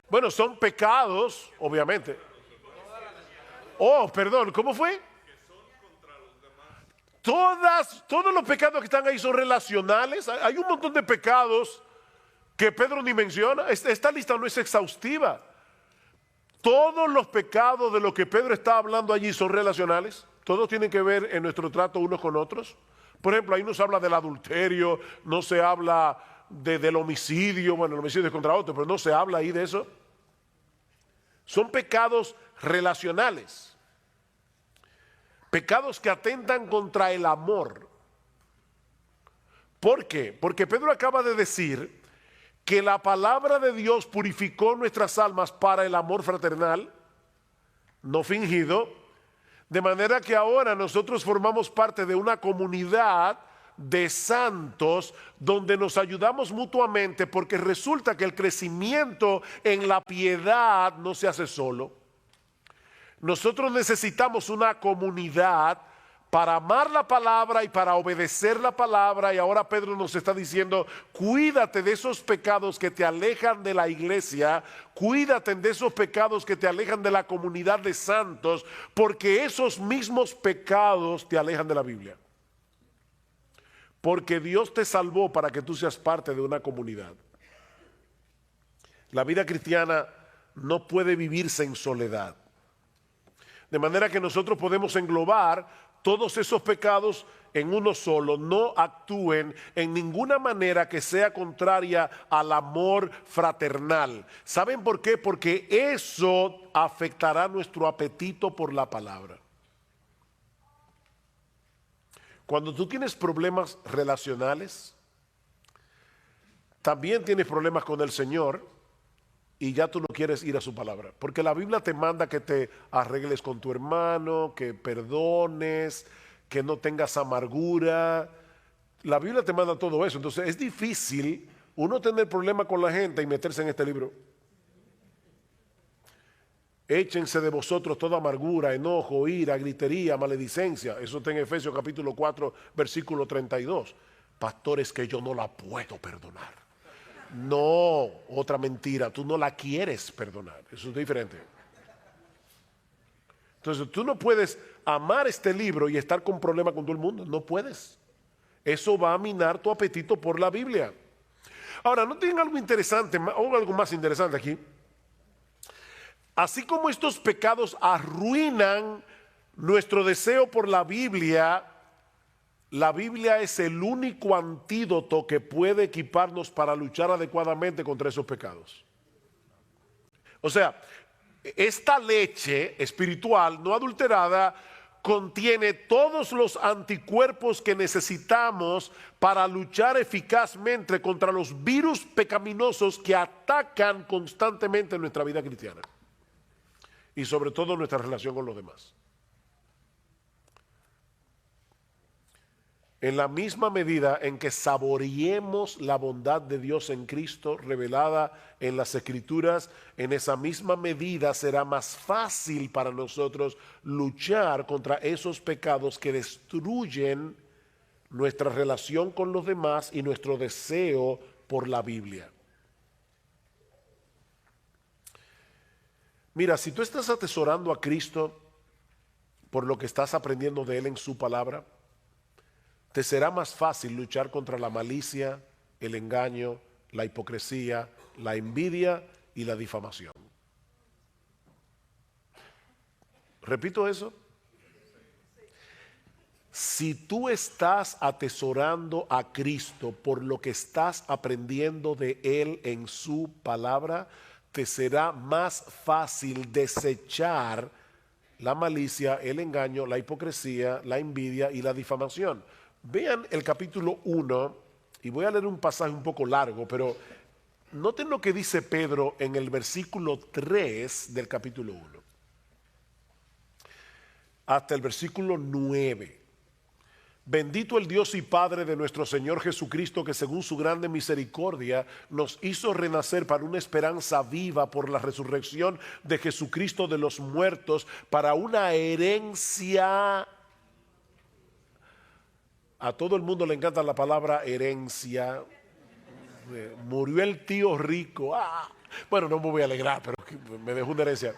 Bueno, son pecados, obviamente. Oh, perdón, ¿cómo fue? Todos los pecados que están ahí son relacionales. Hay un montón de pecados que Pedro ni menciona. Esta lista no es exhaustiva. Todos los pecados de los que Pedro está hablando allí son relacionales. Todos tienen que ver en nuestro trato unos con otros. Por ejemplo, ahí no se habla del adulterio, no se habla del homicidio. Bueno, el homicidio es contra otro, pero no se habla ahí de eso. Son pecados relacionales. Pecados que atentan contra el amor. ¿Por qué? Porque Pedro acaba de decir que la palabra de Dios purificó nuestras almas para el amor fraternal, no fingido, de manera que ahora nosotros formamos parte de una comunidad de santos donde nos ayudamos mutuamente, porque resulta que el crecimiento en la piedad no se hace solo. Nosotros necesitamos una comunidad para amar la palabra y para obedecer la palabra. Y ahora Pedro nos está diciendo, cuídate de esos pecados que te alejan de la iglesia, cuídate de esos pecados que te alejan de la comunidad de santos, porque esos mismos pecados te alejan de la Biblia. Porque Dios te salvó para que tú seas parte de una comunidad. La vida cristiana no puede vivirse en soledad. De manera que nosotros podemos englobar todos esos pecados en uno solo. No actúen en ninguna manera que sea contraria al amor fraternal. ¿Saben por qué? Porque eso afectará nuestro apetito por la palabra. Cuando tú tienes problemas relacionales, también tienes problemas con el Señor. Y ya tú no quieres ir a su palabra. Porque la Biblia te manda que te arregles con tu hermano, que perdones, que no tengas amargura. La Biblia te manda todo eso. Entonces es difícil uno tener problema con la gente y meterse en este libro. Échense de vosotros toda amargura, enojo, ira, gritería, maledicencia. Eso está en Efesios capítulo 4, versículo 32. Pastores, que yo no la puedo perdonar. No, otra mentira, tú no la quieres perdonar, eso es diferente. Entonces tú no puedes amar este libro y estar con problemas con todo el mundo, no puedes. Eso va a minar tu apetito por la Biblia. Ahora, no tienen algo interesante o algo más interesante aquí. Así como estos pecados arruinan nuestro deseo por la Biblia es el único antídoto que puede equiparnos para luchar adecuadamente contra esos pecados. O sea, esta leche espiritual no adulterada contiene todos los anticuerpos que necesitamos para luchar eficazmente contra los virus pecaminosos que atacan constantemente nuestra vida cristiana y sobre todo nuestra relación con los demás. En la misma medida en que saboreemos la bondad de Dios en Cristo revelada en las Escrituras, en esa misma medida será más fácil para nosotros luchar contra esos pecados que destruyen nuestra relación con los demás y nuestro deseo por la Biblia. Mira, si tú estás atesorando a Cristo por lo que estás aprendiendo de Él en su palabra, te será más fácil luchar contra la malicia, el engaño, la hipocresía, la envidia y la difamación. Repito eso. Si tú estás atesorando a Cristo por lo que estás aprendiendo de Él en su palabra, te será más fácil desechar la malicia, el engaño, la hipocresía, la envidia y la difamación. Vean el capítulo 1, y voy a leer un pasaje un poco largo, pero noten lo que dice Pedro en el versículo 3 del capítulo 1, hasta el versículo 9. Bendito el Dios y Padre de nuestro Señor Jesucristo, que según su grande misericordia nos hizo renacer para una esperanza viva por la resurrección de Jesucristo de los muertos, para una herencia. A todo el mundo le encanta la palabra herencia. Murió el tío rico. Bueno, no me voy a alegrar, pero me dejó una herencia.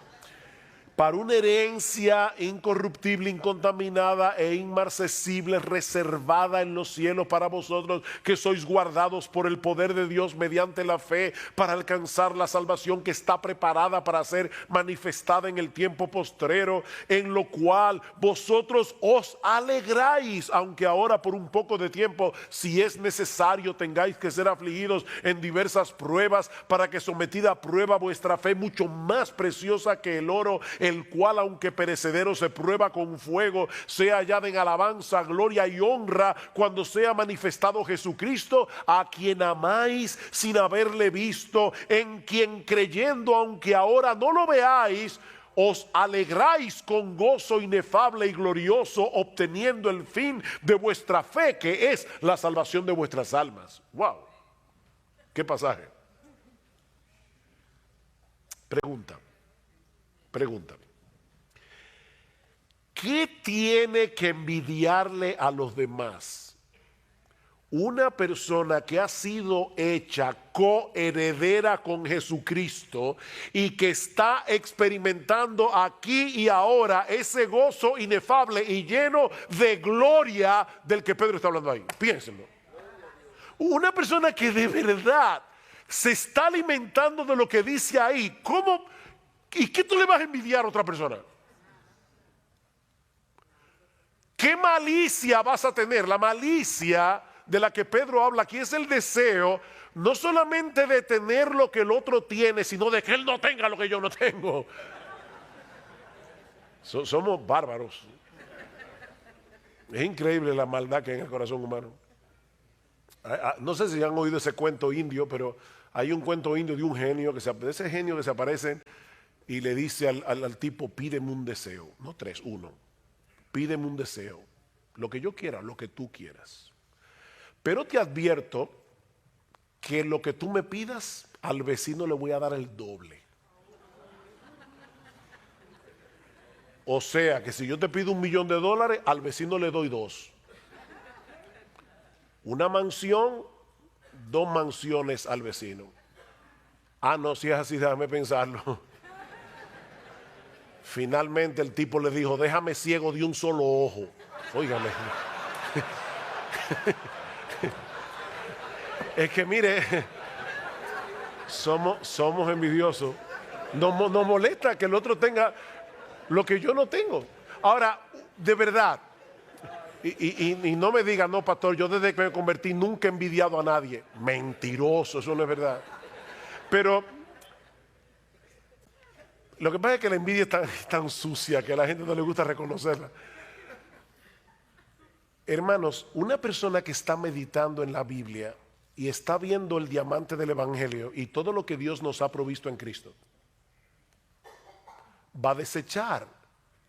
Para una herencia incorruptible, incontaminada e inmarcesible, reservada en los cielos para vosotros, que sois guardados por el poder de Dios mediante la fe, para alcanzar la salvación que está preparada para ser manifestada en el tiempo postrero, en lo cual vosotros os alegráis, aunque ahora por un poco de tiempo, si es necesario, tengáis que ser afligidos en diversas pruebas, para que sometida a prueba vuestra fe, mucho más preciosa que el oro, el cual aunque perecedero se prueba con fuego, sea hallada en alabanza, gloria y honra cuando sea manifestado Jesucristo, a quien amáis sin haberle visto, en quien creyendo aunque ahora no lo veáis, os alegráis con gozo inefable y glorioso, obteniendo el fin de vuestra fe, que es la salvación de vuestras almas. Wow, qué pasaje. Pregunta. ¿Qué tiene que envidiarle a los demás una persona que ha sido hecha coheredera con Jesucristo y que está experimentando aquí y ahora ese gozo inefable y lleno de gloria del que Pedro está hablando ahí? Piénsenlo. Una persona que de verdad se está alimentando de lo que dice ahí. ¿Cómo? ¿Y qué tú le vas a envidiar a otra persona? ¿Qué malicia vas a tener? La malicia de la que Pedro habla aquí es el deseo no solamente de tener lo que el otro tiene, sino de que él no tenga lo que yo no tengo. Somos bárbaros. Es increíble la maldad que hay en el corazón humano. No sé si han oído ese cuento indio, pero hay un cuento indio de un genio, ese genio que se aparece y le dice al tipo: pídeme un deseo, no tres, uno. Pídeme un deseo, lo que yo quiera, lo que tú quieras. Pero te advierto que lo que tú me pidas, al vecino le voy a dar el doble. O sea que si yo te pido $1.000.000, al vecino le doy 2. Una mansión, 2 mansiones al vecino. No, si es así, déjame pensarlo. Finalmente el tipo le dijo: déjame ciego de un solo ojo. Óigame. Es que mire, somos envidiosos. Nos molesta que el otro tenga lo que yo no tengo. Ahora, de verdad, y no me digan, no, pastor, yo desde que me convertí nunca he envidiado a nadie. Mentiroso, eso no es verdad. Pero lo que pasa es que la envidia es tan sucia que a la gente no le gusta reconocerla. Hermanos, una persona que está meditando en la Biblia y está viendo el diamante del Evangelio y todo lo que Dios nos ha provisto en Cristo, va a desechar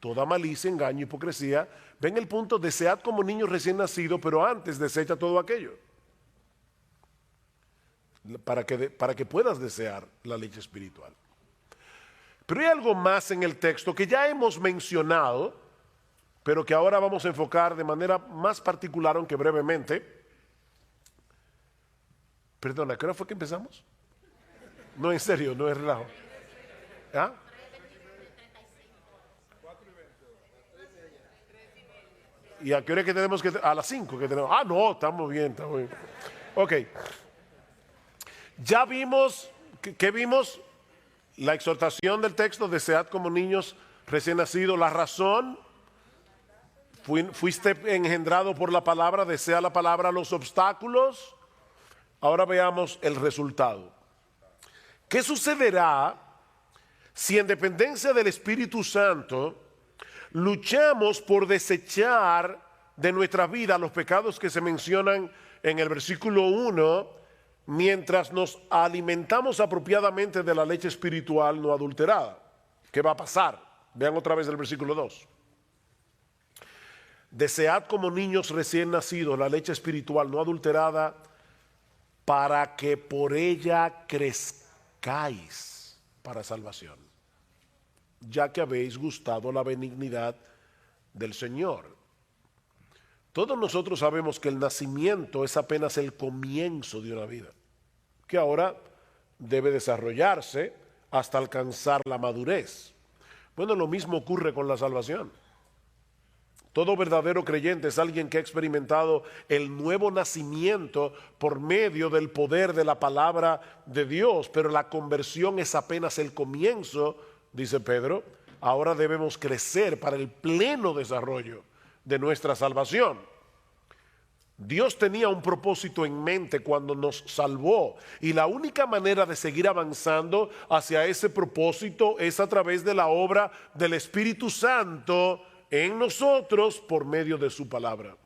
toda malicia, engaño, hipocresía. Ven el punto, desead como niños recién nacidos, pero antes desecha todo aquello. Para que puedas desear la leche espiritual. Pero hay algo más en el texto que ya hemos mencionado, pero que ahora vamos a enfocar de manera más particular, aunque brevemente. Perdona, ¿qué hora fue que empezamos? No, en serio, no es relajo. ¿Ah? ¿Y a qué hora es que tenemos que? A las 5 que tenemos. Ah, no, estamos bien, estamos bien. Ok. Ya vimos, ¿qué vimos? La exhortación del texto, desead como niños recién nacidos. La razón, fuiste engendrado por la palabra, desea la palabra. Los obstáculos. Ahora veamos el resultado. ¿Qué sucederá si en dependencia del Espíritu Santo luchamos por desechar de nuestra vida los pecados que se mencionan en el versículo 1, mientras nos alimentamos apropiadamente de la leche espiritual no adulterada? ¿Qué va a pasar? Vean otra vez el versículo 2. Desead como niños recién nacidos la leche espiritual no adulterada, para que por ella crezcáis para salvación, ya que habéis gustado la benignidad del Señor. Todos nosotros sabemos que el nacimiento es apenas el comienzo de una vida, que ahora debe desarrollarse hasta alcanzar la madurez. Bueno, lo mismo ocurre con la salvación. Todo verdadero creyente es alguien que ha experimentado el nuevo nacimiento por medio del poder de la palabra de Dios, pero la conversión es apenas el comienzo, dice Pedro. Ahora debemos crecer para el pleno desarrollo de nuestra salvación. Dios tenía un propósito en mente cuando nos salvó, y la única manera de seguir avanzando hacia ese propósito es a través de la obra del Espíritu Santo en nosotros por medio de su palabra.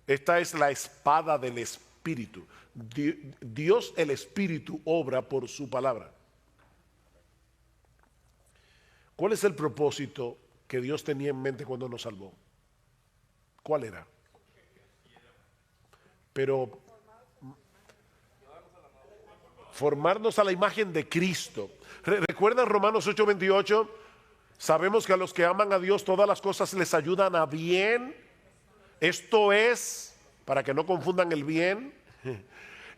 Esta es la espada del Espíritu. Dios, el Espíritu, obra por su palabra. ¿Cuál es el propósito que Dios tenía en mente cuando nos salvó? ¿Cuál era? Pero formarnos a la imagen de Cristo. ¿Recuerdan Romanos 8:28? Sabemos que a los que aman a Dios todas las cosas les ayudan a bien. Esto es, para que no confundan el bien,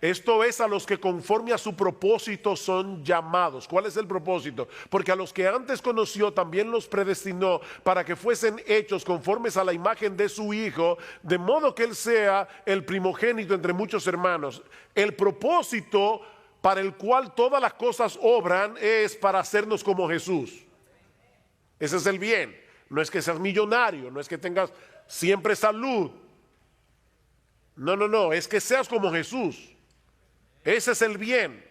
esto es a los que conforme a su propósito son llamados. ¿Cuál es el propósito? Porque a los que antes conoció también los predestinó para que fuesen hechos conformes a la imagen de su Hijo, de modo que Él sea el primogénito entre muchos hermanos. El propósito para el cual todas las cosas obran es para hacernos como Jesús. Ese es el bien. No es que seas millonario, no es que tengas siempre salud. No, es que seas como Jesús. Ese es el bien.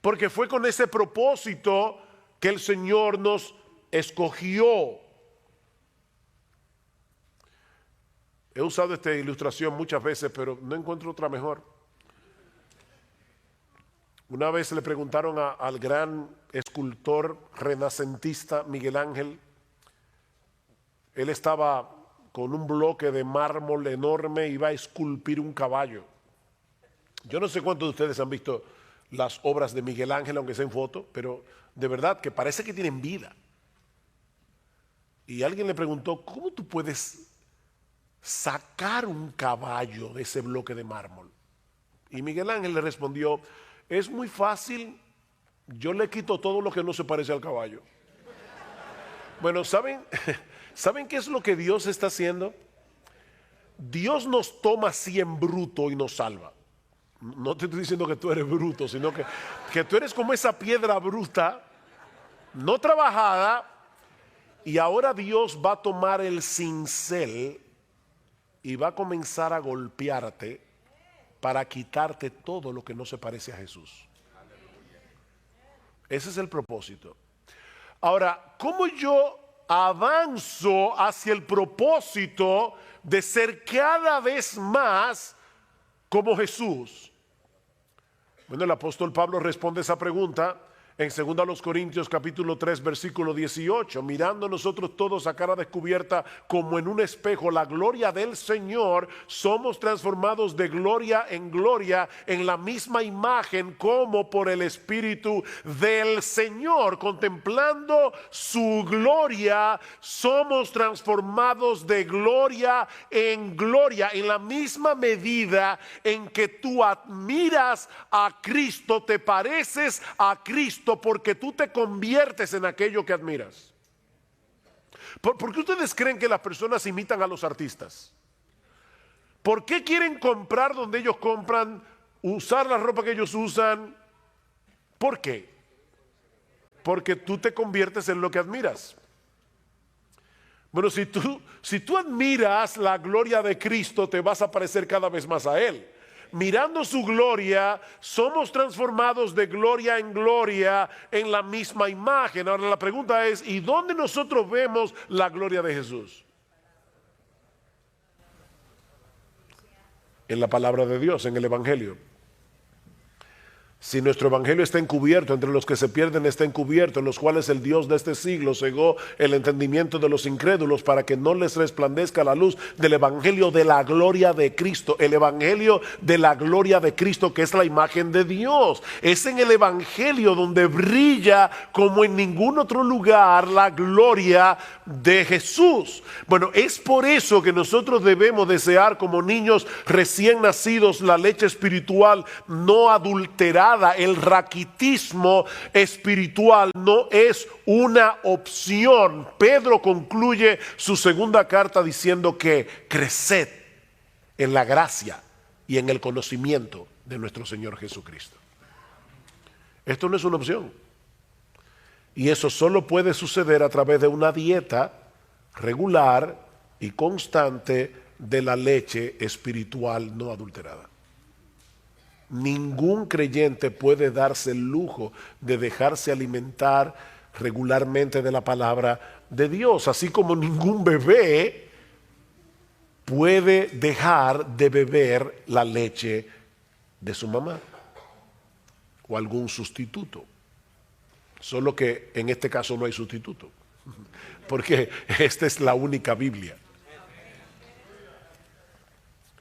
Porque fue con ese propósito que el Señor nos escogió. He usado esta ilustración muchas veces, pero no encuentro otra mejor. Una vez le preguntaron al gran escultor renacentista Miguel Ángel. Él estaba con un bloque de mármol enorme y iba a esculpir un caballo. Yo no sé cuántos de ustedes han visto las obras de Miguel Ángel, aunque sea en foto, pero de verdad que parece que tienen vida. Y alguien le preguntó, ¿cómo tú puedes sacar un caballo de ese bloque de mármol? Y Miguel Ángel le respondió, es muy fácil, yo le quito todo lo que no se parece al caballo. Bueno, ¿saben qué es lo que Dios está haciendo? Dios nos toma así en bruto y nos salva. No te estoy diciendo que tú eres bruto, sino que tú eres como esa piedra bruta, no trabajada, y ahora Dios va a tomar el cincel y va a comenzar a golpearte para quitarte todo lo que no se parece a Jesús. Ese es el propósito. Ahora, ¿cómo yo avanzo hacia el propósito de ser cada vez más como Jesús? Bueno, el apóstol Pablo responde esa pregunta en 2 Corintios capítulo 3 versículo 18, mirando nosotros todos a cara descubierta como en un espejo la gloria del Señor, somos transformados de gloria en la misma imagen como por el Espíritu del Señor. Contemplando su gloria, somos transformados de gloria, en la misma medida en que tú admiras a Cristo, te pareces a Cristo, porque tú te conviertes en aquello que admiras. ¿Por qué ustedes creen que las personas imitan a los artistas? ¿Por qué quieren comprar donde ellos compran, usar la ropa que ellos usan? ¿Por qué? Porque tú te conviertes en lo que admiras. Bueno, si tú admiras la gloria de Cristo, te vas a parecer cada vez más a Él. Mirando su gloria, somos transformados de gloria en la misma imagen. Ahora la pregunta es, ¿y dónde nosotros vemos la gloria de Jesús? En la palabra de Dios, en el Evangelio. Si nuestro evangelio está encubierto, entre los que se pierden está encubierto, en los cuales el Dios de este siglo cegó el entendimiento de los incrédulos para que no les resplandezca la luz del evangelio de la gloria de Cristo. El evangelio de la gloria de Cristo, que es la imagen de Dios. Es en el evangelio donde brilla como en ningún otro lugar la gloria de Jesús. Bueno, es por eso que nosotros debemos desear como niños recién nacidos la leche espiritual no adulterada. El raquitismo espiritual no es una opción. Pedro concluye su segunda carta diciendo que creced en la gracia y en el conocimiento de nuestro Señor Jesucristo. Esto no es una opción. Y eso solo puede suceder a través de una dieta regular y constante de la leche espiritual no adulterada. Ningún creyente puede darse el lujo de dejarse alimentar regularmente de la palabra de Dios, así como ningún bebé puede dejar de beber la leche de su mamá o algún sustituto. Solo que en este caso no hay sustituto, porque esta es la única Biblia.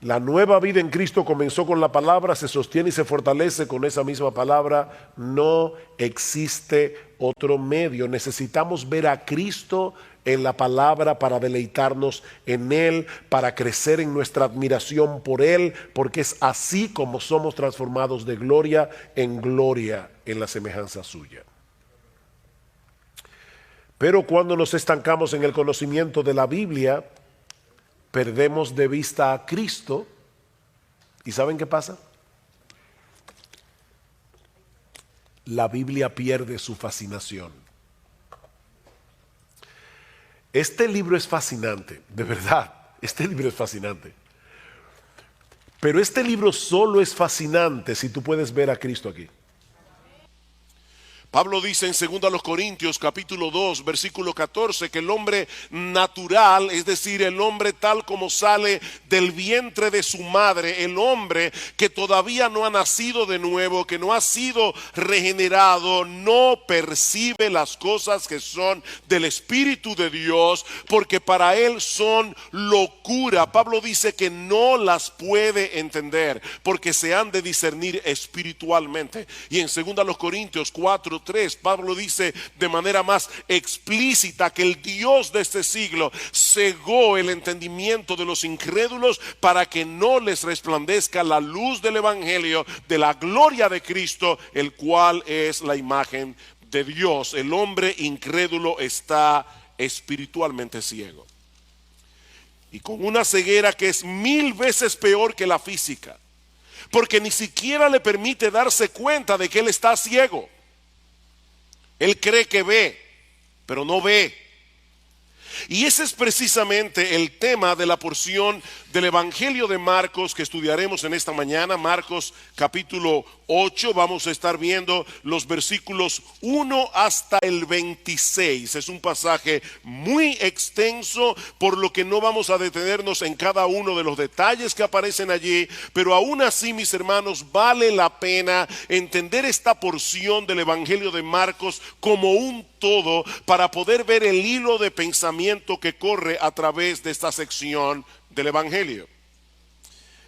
La nueva vida en Cristo comenzó con la palabra, se sostiene y se fortalece con esa misma palabra. No existe otro medio. Necesitamos ver a Cristo en la palabra para deleitarnos en Él, para crecer en nuestra admiración por Él, porque es así como somos transformados de gloria en la semejanza suya. Pero cuando nos estancamos en el conocimiento de la Biblia, perdemos de vista a Cristo. ¿Y saben qué pasa? La Biblia pierde su fascinación. Este libro es fascinante, de verdad, este libro es fascinante. Pero este libro solo es fascinante si tú puedes ver a Cristo aquí. Pablo dice en 2 Corintios capítulo 2 versículo 14 que el hombre natural, es decir, el hombre tal como sale del vientre de su madre, el hombre que todavía no ha nacido de nuevo, que no ha sido regenerado, no percibe las cosas que son del Espíritu de Dios, porque para él son locura. Pablo dice que no las puede entender porque se han de discernir espiritualmente. Y en 2 Corintios 4:3 Pablo dice de manera más explícita que el Dios de este siglo cegó el entendimiento de los incrédulos para que no les resplandezca la luz del evangelio de la gloria de Cristo, el cual es la imagen de Dios. El hombre incrédulo está espiritualmente ciego y con una ceguera que es 1000 veces peor que la física. porque ni siquiera le permite darse cuenta de que él está ciego. Él cree que ve, pero no ve. Y ese es precisamente el tema de la porción del Evangelio de Marcos que estudiaremos en esta mañana. Marcos capítulo 8, vamos a estar viendo los versículos 1 hasta el 26. Es un pasaje muy extenso, por lo que no vamos a detenernos en cada uno de los detalles que aparecen allí, pero aún así, mis hermanos, vale la pena entender esta porción del Evangelio de Marcos como un todo para poder ver el hilo de pensamiento que corre a través de esta sección del Evangelio.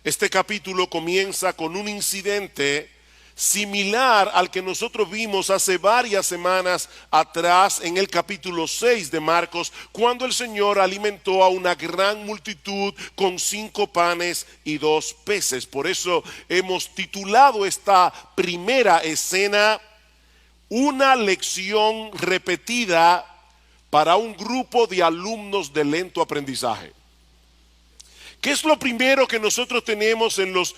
Este capítulo comienza con un incidente similar al que nosotros vimos hace varias semanas atrás en el capítulo 6 de Marcos, cuando el Señor alimentó a una gran multitud con 5 panes y 2 peces. Por eso hemos titulado esta primera escena una lección repetida para un grupo de alumnos de lento aprendizaje. ¿Qué es lo primero que nosotros tenemos en los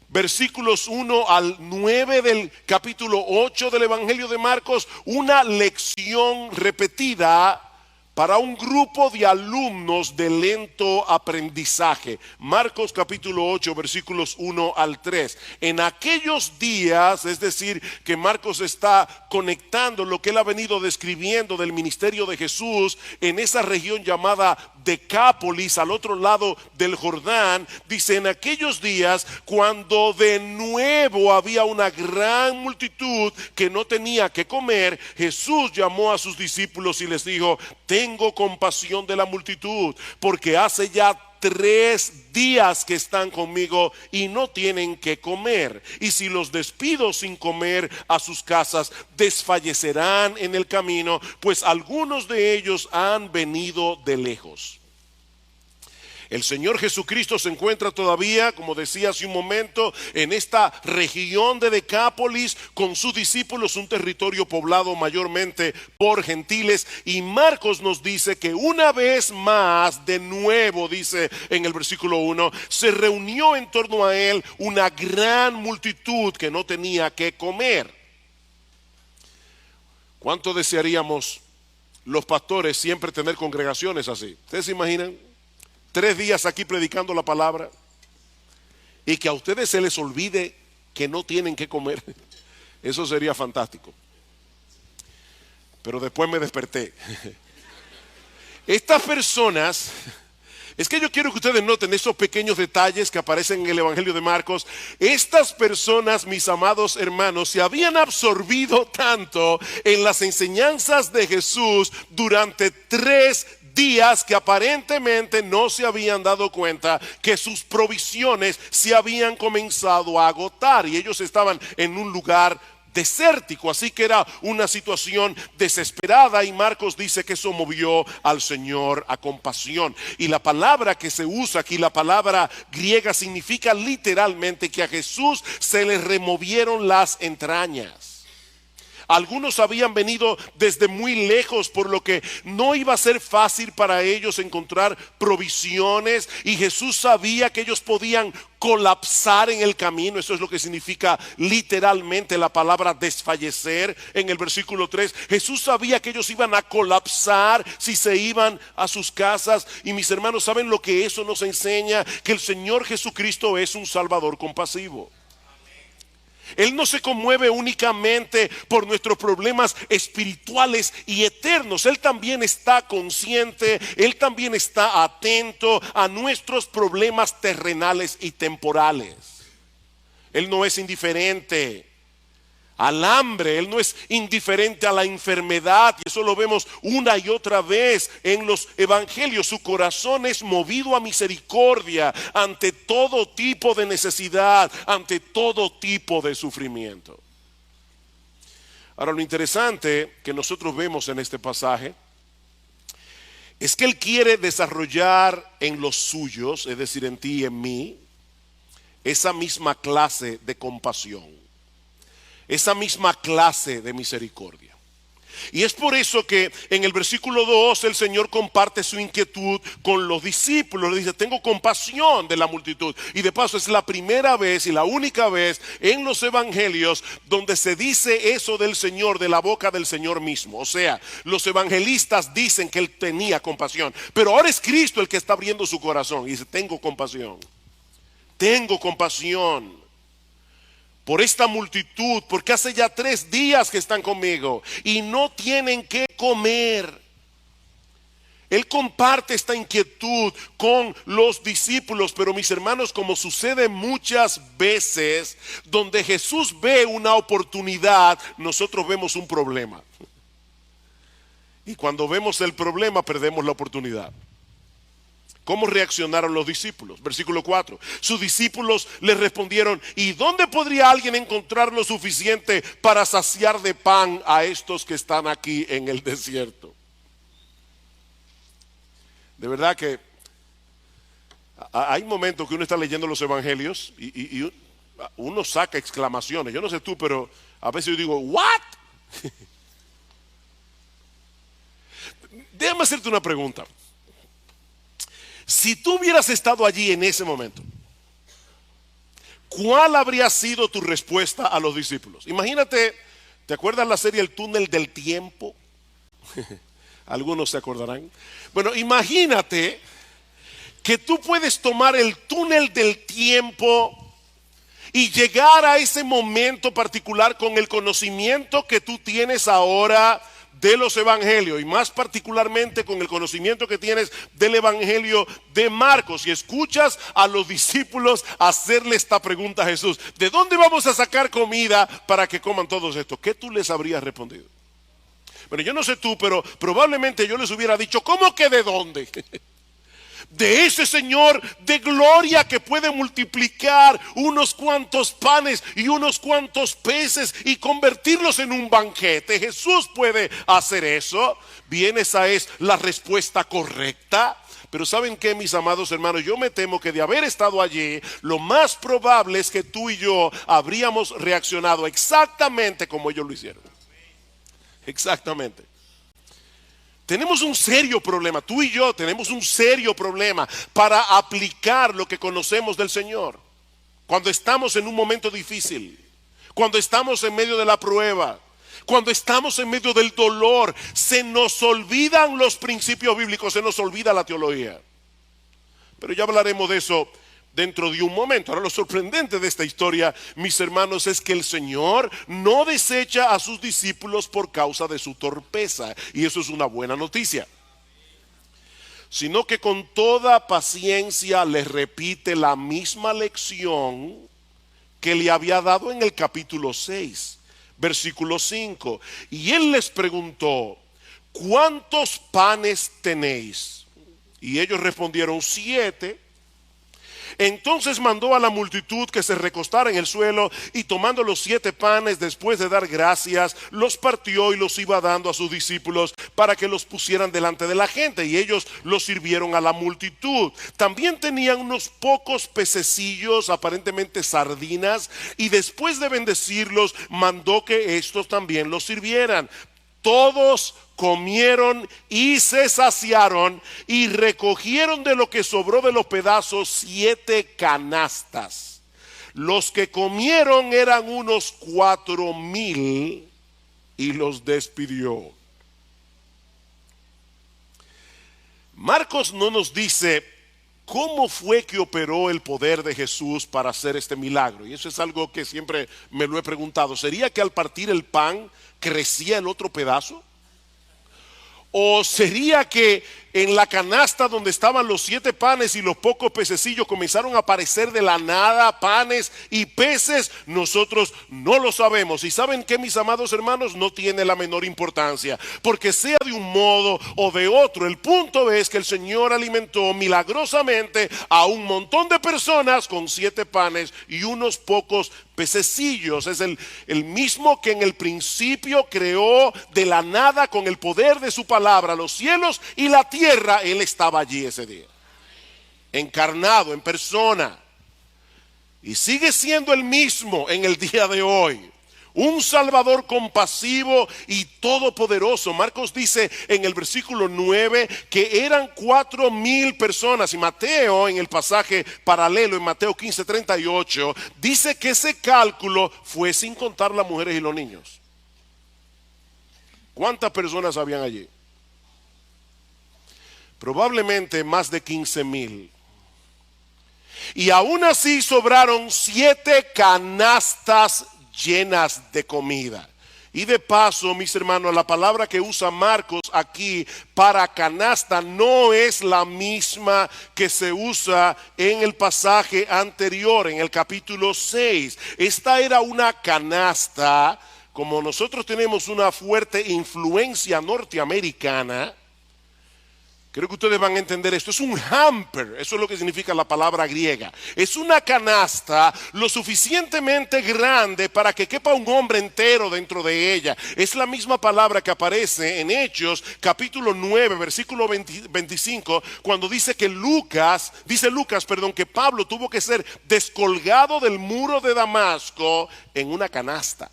versículos 1 al 9 del capítulo 8 del Evangelio de Marcos? Una lección repetida para un grupo de alumnos de lento aprendizaje. Marcos capítulo 8 versículos 1 al 3. En aquellos días, es decir, que Marcos está conectando lo que él ha venido describiendo del ministerio de Jesús en esa región llamada Decápolis, al otro lado del Jordán. Dice: en aquellos días, cuando de nuevo había una gran multitud que no tenía que comer, Jesús llamó a sus discípulos y les dijo: tengo compasión de la multitud, porque hace ya 3 días que están conmigo y no tienen que comer. Y si los despido sin comer a sus casas, desfallecerán en el camino, pues algunos de ellos han venido de lejos. El Señor Jesucristo se encuentra todavía, como decía hace un momento, en esta región de Decápolis con sus discípulos, un territorio poblado mayormente por gentiles. Y Marcos nos dice que una vez más, de nuevo, dice en el versículo 1, se reunió en torno a él una gran multitud que no tenía que comer. ¿Cuánto desearíamos los pastores siempre tener congregaciones así? ¿Ustedes se imaginan? 3 días aquí predicando la palabra y que a ustedes se les olvide que no tienen que comer. Eso sería fantástico. Pero después me desperté. Estas personas, es que yo quiero que ustedes noten esos pequeños detalles que aparecen en el Evangelio de Marcos. Estas personas, mis amados hermanos, se habían absorbido tanto en las enseñanzas de Jesús durante 3 días que aparentemente no se habían dado cuenta que sus provisiones se habían comenzado a agotar y ellos estaban en un lugar desértico, así que era una situación desesperada. Y Marcos dice que eso movió al Señor a compasión. Y la palabra que se usa aquí, la palabra griega, significa literalmente que a Jesús se le removieron las entrañas. Algunos habían venido desde muy lejos, por lo que no iba a ser fácil para ellos encontrar provisiones, y Jesús sabía que ellos podían colapsar en el camino. Eso es lo que significa literalmente la palabra desfallecer en el versículo 3. Jesús sabía que ellos iban a colapsar si se iban a sus casas. Y mis hermanos, ¿saben lo que eso nos enseña? Que el Señor Jesucristo es un Salvador compasivo. Él no se conmueve únicamente por nuestros problemas espirituales y eternos. Él también está consciente, Él también está atento a nuestros problemas terrenales y temporales. Él no es indiferente al hambre, Él no es indiferente a la enfermedad, y eso lo vemos una y otra vez en los evangelios. Su corazón es movido a misericordia ante todo tipo de necesidad, ante todo tipo de sufrimiento. Ahora, lo interesante que nosotros vemos en este pasaje es que Él quiere desarrollar en los suyos, es decir, en ti y en mí, esa misma clase de compasión, esa misma clase de misericordia. Y es por eso que en el versículo 2 el Señor comparte su inquietud con los discípulos. Le dice, tengo compasión de la multitud. Y de paso es la primera vez y la única vez en los evangelios donde se dice eso del Señor, de la boca del Señor mismo. O sea, los evangelistas dicen que Él tenía compasión, pero ahora es Cristo el que está abriendo su corazón y dice, tengo compasión. Tengo compasión por esta multitud, porque hace ya 3 días que están conmigo y no tienen qué comer. Él comparte esta inquietud con los discípulos, pero mis hermanos, como sucede muchas veces, donde Jesús ve una oportunidad, nosotros vemos un problema. Y cuando vemos el problema, perdemos la oportunidad. ¿Cómo reaccionaron los discípulos? Versículo 4. Sus discípulos les respondieron, ¿y dónde podría alguien encontrar lo suficiente para saciar de pan a estos que están aquí en el desierto? De verdad que hay momentos que uno está leyendo los evangelios y uno saca exclamaciones. Yo no sé tú, pero a veces yo digo, ¿what? Déjame hacerte una pregunta. Si tú hubieras estado allí en ese momento, ¿cuál habría sido tu respuesta a los discípulos? Imagínate, ¿te acuerdas la serie El Túnel del Tiempo? Algunos se acordarán. Bueno, imagínate que tú puedes tomar el túnel del tiempo y llegar a ese momento particular con el conocimiento que tú tienes ahora de los evangelios, y más particularmente con el conocimiento que tienes del evangelio de Marcos, y escuchas a los discípulos hacerle esta pregunta a Jesús: ¿de dónde vamos a sacar comida para que coman todos esto? ¿Qué tú les habrías respondido? Bueno, yo no sé tú, pero probablemente yo les hubiera dicho, ¿cómo que de dónde? De ese Señor de gloria que puede multiplicar unos cuantos panes y unos cuantos peces y convertirlos en un banquete. Jesús puede hacer eso. Bien, esa es la respuesta correcta. Pero ¿saben qué, mis amados hermanos? Yo me temo que de haber estado allí, lo más probable es que tú y yo habríamos reaccionado exactamente como ellos lo hicieron. Exactamente. Tenemos un serio problema, tú y yo tenemos un serio problema para aplicar lo que conocemos del Señor. Cuando estamos en un momento difícil, cuando estamos en medio de la prueba, cuando estamos en medio del dolor, se nos olvidan los principios bíblicos, se nos olvida la teología. Pero ya hablaremos de eso dentro de un momento. Ahora, lo sorprendente de esta historia, mis hermanos, es que el Señor no desecha a sus discípulos por causa de su torpeza, y eso es una buena noticia, sino que con toda paciencia les repite la misma lección que le había dado en el capítulo 6, versículo 5. Y Él les preguntó, ¿cuántos panes tenéis? Y ellos respondieron, 7. Entonces mandó a la multitud que se recostara en el suelo, y tomando los 7 panes, después de dar gracias, los partió y los iba dando a sus discípulos para que los pusieran delante de la gente, y ellos los sirvieron a la multitud. También tenían unos pocos pececillos, aparentemente sardinas, y después de bendecirlos, mandó que estos también los sirvieran. Todos comieron y se saciaron, y recogieron de lo que sobró de los pedazos 7 canastas. Los que comieron eran unos 4,000, y los despidió. Marcos no nos dice cómo fue que operó el poder de Jesús para hacer este milagro, y eso es algo que siempre me lo he preguntado. ¿Sería que al partir el pan crecía el otro pedazo? ¿O sería que en la canasta donde estaban los 7 panes y los pocos pececillos comenzaron a aparecer de la nada panes y peces? Nosotros no lo sabemos. Y ¿saben qué, mis amados hermanos? No tiene la menor importancia, porque sea de un modo o de otro, el punto es que el Señor alimentó milagrosamente a un montón de personas con 7 panes y unos pocos pececillos. Es el mismo que en el principio creó de la nada con el poder de su palabra los cielos y la tierra. Él estaba allí ese día, encarnado en persona, y sigue siendo el mismo en el día de hoy. Un Salvador compasivo y todopoderoso. Marcos dice en el versículo 9 que eran 4,000 personas. Y Mateo, en el pasaje paralelo, en Mateo 15:38, dice que ese cálculo fue sin contar las mujeres y los niños. ¿Cuántas personas habían allí? Probablemente más de 15,000. Y aún así sobraron 7 canastas llenas de comida. Y de paso, mis hermanos, la palabra que usa Marcos aquí para canasta no es la misma que se usa en el pasaje anterior, en el capítulo 6. Esta era una canasta, como nosotros tenemos una fuerte influencia norteamericana. Creo que ustedes van a entender esto. Es un hamper, eso es lo que significa la palabra griega. Es una canasta lo suficientemente grande para que quepa un hombre entero dentro de ella. Es la misma palabra que aparece en Hechos capítulo 9, versículo 25, cuando dice Lucas, que Pablo tuvo que ser descolgado del muro de Damasco en una canasta.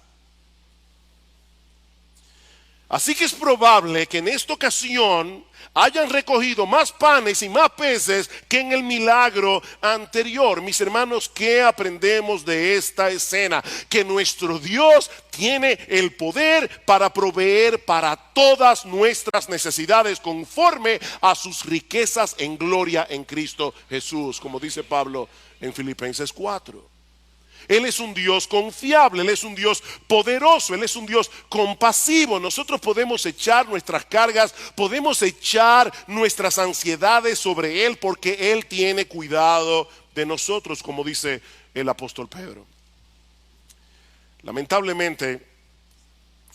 Así que es probable que en esta ocasión hayan recogido más panes y más peces que en el milagro anterior. Mis hermanos, ¿qué aprendemos de esta escena? Que nuestro Dios tiene el poder para proveer para todas nuestras necesidades conforme a sus riquezas en gloria en Cristo Jesús, como dice Pablo en Filipenses 4. Él es un Dios confiable, Él es un Dios poderoso, Él es un Dios compasivo. Nosotros podemos echar nuestras cargas, podemos echar nuestras ansiedades sobre Él porque Él tiene cuidado de nosotros, como dice el apóstol Pedro. Lamentablemente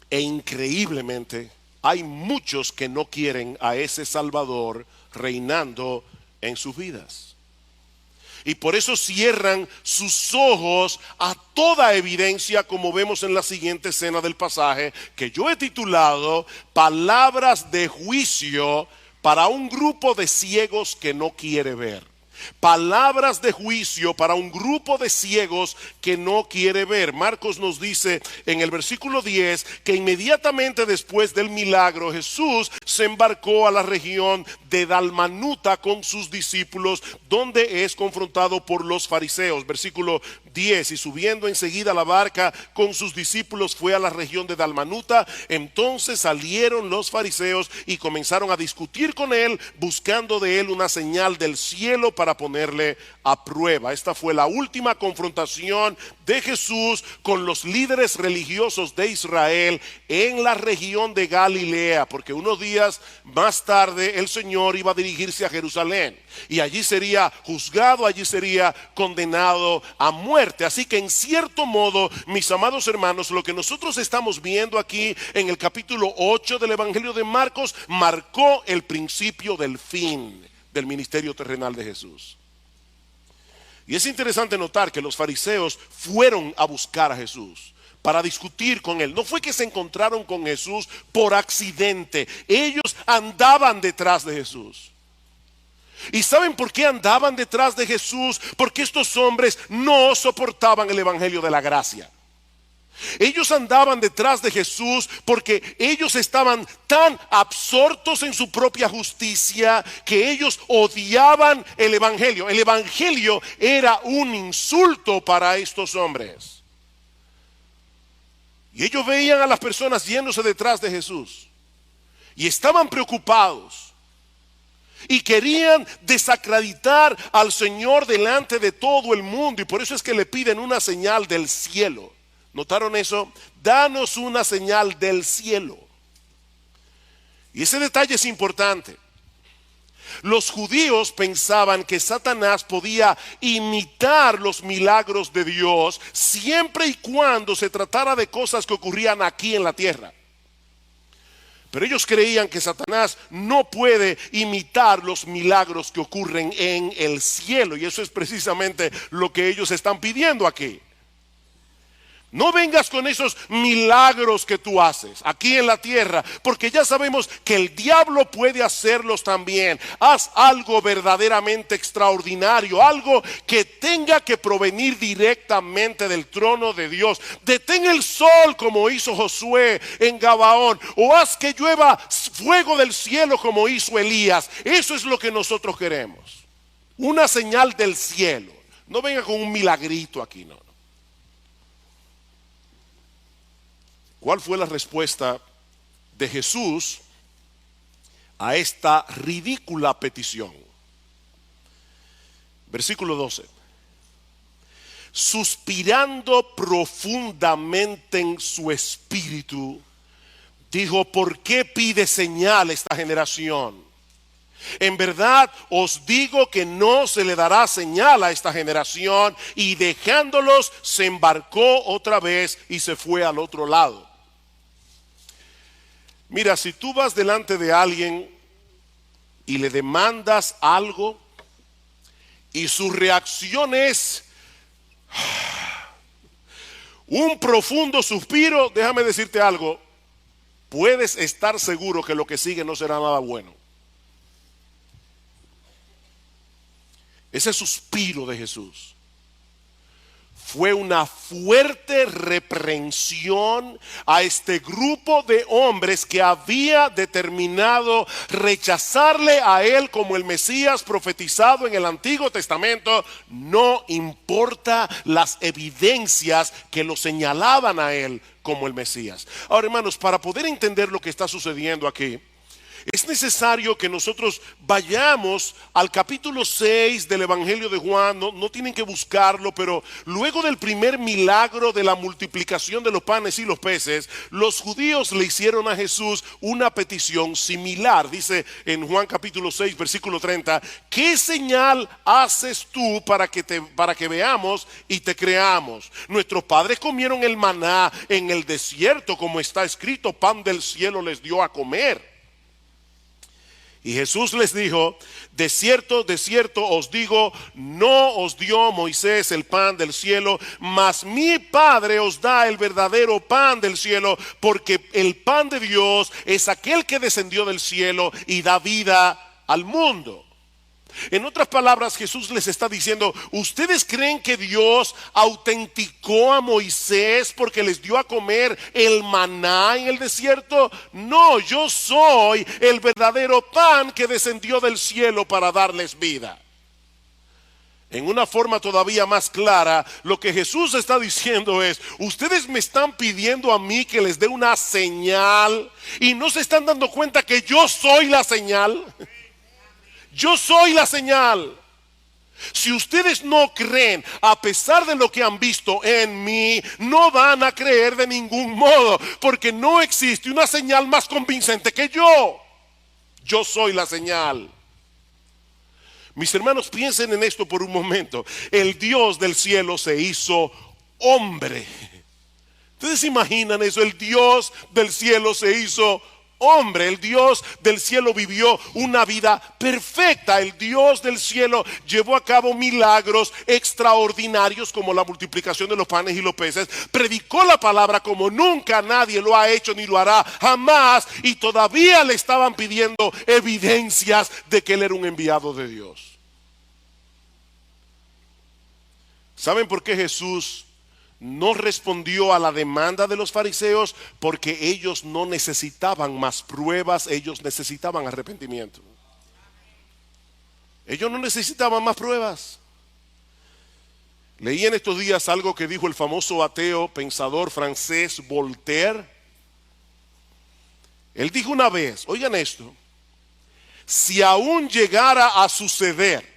e increíblemente, hay muchos que no quieren a ese Salvador reinando en sus vidas. Y por eso cierran sus ojos a toda evidencia, como vemos en la siguiente escena del pasaje, que yo he titulado Palabras de juicio para un grupo de ciegos que no quiere ver. Palabras de juicio para un grupo de ciegos que no quiere ver. Marcos nos dice en el versículo 10 que inmediatamente después del milagro Jesús se embarcó a la región de Dalmanuta con sus discípulos, donde es confrontado por los fariseos. Versículo 10: y subiendo enseguida la barca con sus discípulos fue a la región de Dalmanuta. Entonces salieron los fariseos y comenzaron a discutir con él, buscando de él una señal del cielo para ponerle a prueba. Esta fue la última confrontación de Jesús con los líderes religiosos de Israel en la región de Galilea, porque unos días más tarde el Señor iba a dirigirse a Jerusalén y allí sería juzgado, allí sería condenado a muerte. Así que en cierto modo, mis amados hermanos, lo que nosotros estamos viendo aquí en el capítulo 8 del Evangelio de Marcos marcó el principio del fin del ministerio terrenal de Jesús. Y es interesante notar que los fariseos fueron a buscar a Jesús para discutir con él. No fue que se encontraron con Jesús por accidente. Ellos andaban detrás de Jesús. ¿Y saben por qué andaban detrás de Jesús? Porque estos hombres no soportaban el evangelio de la gracia. Ellos andaban detrás de Jesús porque ellos estaban tan absortos en su propia justicia que ellos odiaban el evangelio. El evangelio era un insulto para estos hombres. Y ellos veían a las personas yéndose detrás de Jesús y estaban preocupados y querían desacreditar al Señor delante de todo el mundo, y por eso es que le piden una señal del cielo. ¿Notaron eso? Danos una señal del cielo. Y ese detalle es importante. Los judíos pensaban que Satanás podía imitar los milagros de Dios siempre y cuando se tratara de cosas que ocurrían aquí en la tierra. Pero ellos creían que Satanás no puede imitar los milagros que ocurren en el cielo, y eso es precisamente lo que ellos están pidiendo aquí. No vengas con esos milagros que tú haces aquí en la tierra, porque ya sabemos que el diablo puede hacerlos también. Haz algo verdaderamente extraordinario, algo que tenga que provenir directamente del trono de Dios. Detén el sol como hizo Josué en Gabaón, o haz que llueva fuego del cielo como hizo Elías. Eso es lo que nosotros queremos. Una señal del cielo. No venga con un milagrito aquí, no. ¿Cuál fue la respuesta de Jesús a esta ridícula petición? Versículo 12. Suspirando profundamente en su espíritu, dijo: ¿por qué pide señal esta generación? En verdad os digo que no se le dará señal a esta generación. Y dejándolos, se embarcó otra vez y se fue al otro lado. Mira, si tú vas delante de alguien y le demandas algo y su reacción es un profundo suspiro, déjame decirte algo, puedes estar seguro que lo que sigue no será nada bueno. Ese suspiro de Jesús fue una fuerte reprensión a este grupo de hombres que había determinado rechazarle a él como el Mesías profetizado en el Antiguo Testamento, no importa las evidencias que lo señalaban a él como el Mesías. Ahora, hermanos, para poder entender lo que está sucediendo aquí, es necesario que nosotros vayamos al capítulo 6 del Evangelio de Juan. No tienen que buscarlo, pero luego del primer milagro de la multiplicación de los panes y los peces, los judíos le hicieron a Jesús una petición similar. Dice en Juan capítulo 6 versículo 30: ¿qué señal haces tú para que veamos y te creamos? Nuestros padres comieron el maná en el desierto, como está escrito: pan del cielo les dio a comer. Y Jesús les dijo: de cierto os digo, no os dio Moisés el pan del cielo, mas mi Padre os da el verdadero pan del cielo, porque el pan de Dios es aquel que descendió del cielo y da vida al mundo. En otras palabras, Jesús les está diciendo: ¿ustedes creen que Dios autenticó a Moisés porque les dio a comer el maná en el desierto? No, yo soy el verdadero pan que descendió del cielo para darles vida. En una forma todavía más clara, lo que Jesús está diciendo es: ustedes me están pidiendo a mí que les dé una señal y no se están dando cuenta que yo soy la señal. Yo soy la señal. Si ustedes no creen, a pesar de lo que han visto en mí, no van a creer de ningún modo, porque no existe una señal más convincente que yo. Yo soy la señal. Mis hermanos, piensen en esto por un momento. El Dios del cielo se hizo hombre. ¿Ustedes se imaginan eso? El Dios del cielo se hizo hombre. El Dios del cielo vivió una vida perfecta. El Dios del cielo llevó a cabo milagros extraordinarios como la multiplicación de los panes y los peces. Predicó la palabra como nunca nadie lo ha hecho ni lo hará jamás. Y todavía le estaban pidiendo evidencias de que él era un enviado de Dios. ¿Saben por qué Jesús no respondió a la demanda de los fariseos? Porque ellos no necesitaban más pruebas, ellos necesitaban arrepentimiento. Ellos no necesitaban más pruebas. Leí en estos días algo que dijo el famoso ateo pensador francés Voltaire. Él dijo una vez, oigan esto: si aún llegara a suceder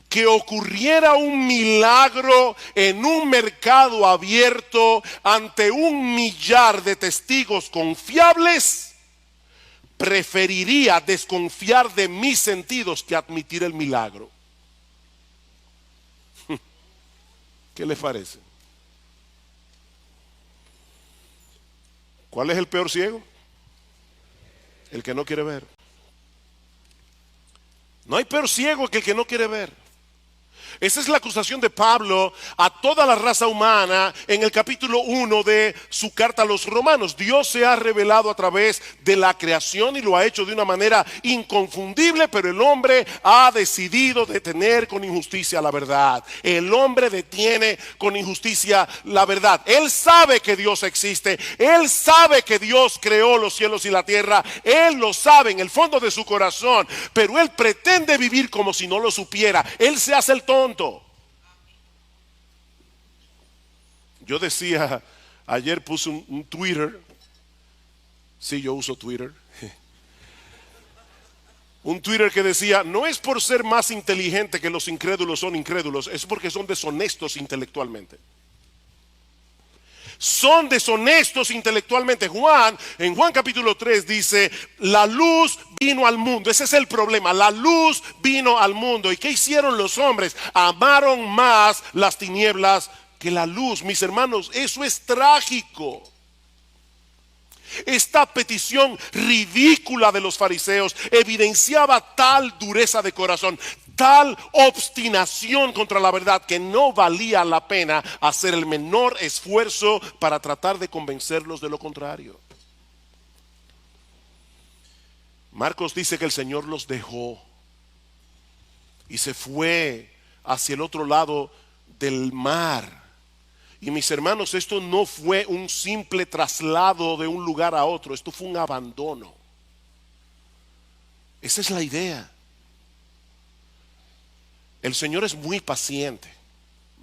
que ocurriera un milagro en un mercado abierto ante 1,000,000 de testigos confiables, preferiría desconfiar de mis sentidos que admitir el milagro. ¿Qué les parece? ¿Cuál es el peor ciego? El que no quiere ver. No hay peor ciego que el que no quiere ver. Esa es la acusación de Pablo a toda la raza humana en el capítulo 1 de su carta a los romanos. Dios se ha revelado a través de la creación y lo ha hecho de una manera inconfundible, pero el hombre ha decidido detener con injusticia la verdad. El hombre detiene con injusticia la verdad. Él sabe que Dios existe, él sabe que Dios creó los cielos y la tierra, él lo sabe en el fondo de su corazón, pero él pretende vivir como si no lo supiera. Él se hace el tonto. Yo decía, ayer puse un Twitter. Sí, yo uso Twitter. Un Twitter que decía, no es por ser más inteligente que los incrédulos son incrédulos, es porque son deshonestos intelectualmente. Son deshonestos intelectualmente. En Juan capítulo 3 dice, la luz vino al mundo. Ese es el problema, la luz vino al mundo. ¿Y qué hicieron los hombres? Amaron más las tinieblas que la luz. Mis hermanos, eso es trágico. Esta petición ridícula de los fariseos evidenciaba tal dureza de corazón, tal obstinación contra la verdad, que no valía la pena hacer el menor esfuerzo para tratar de convencerlos de lo contrario. Marcos dice que el Señor los dejó y se fue hacia el otro lado del mar. Y mis hermanos, esto no fue un simple traslado de un lugar a otro, esto fue un abandono. Esa es la idea. El Señor es muy paciente,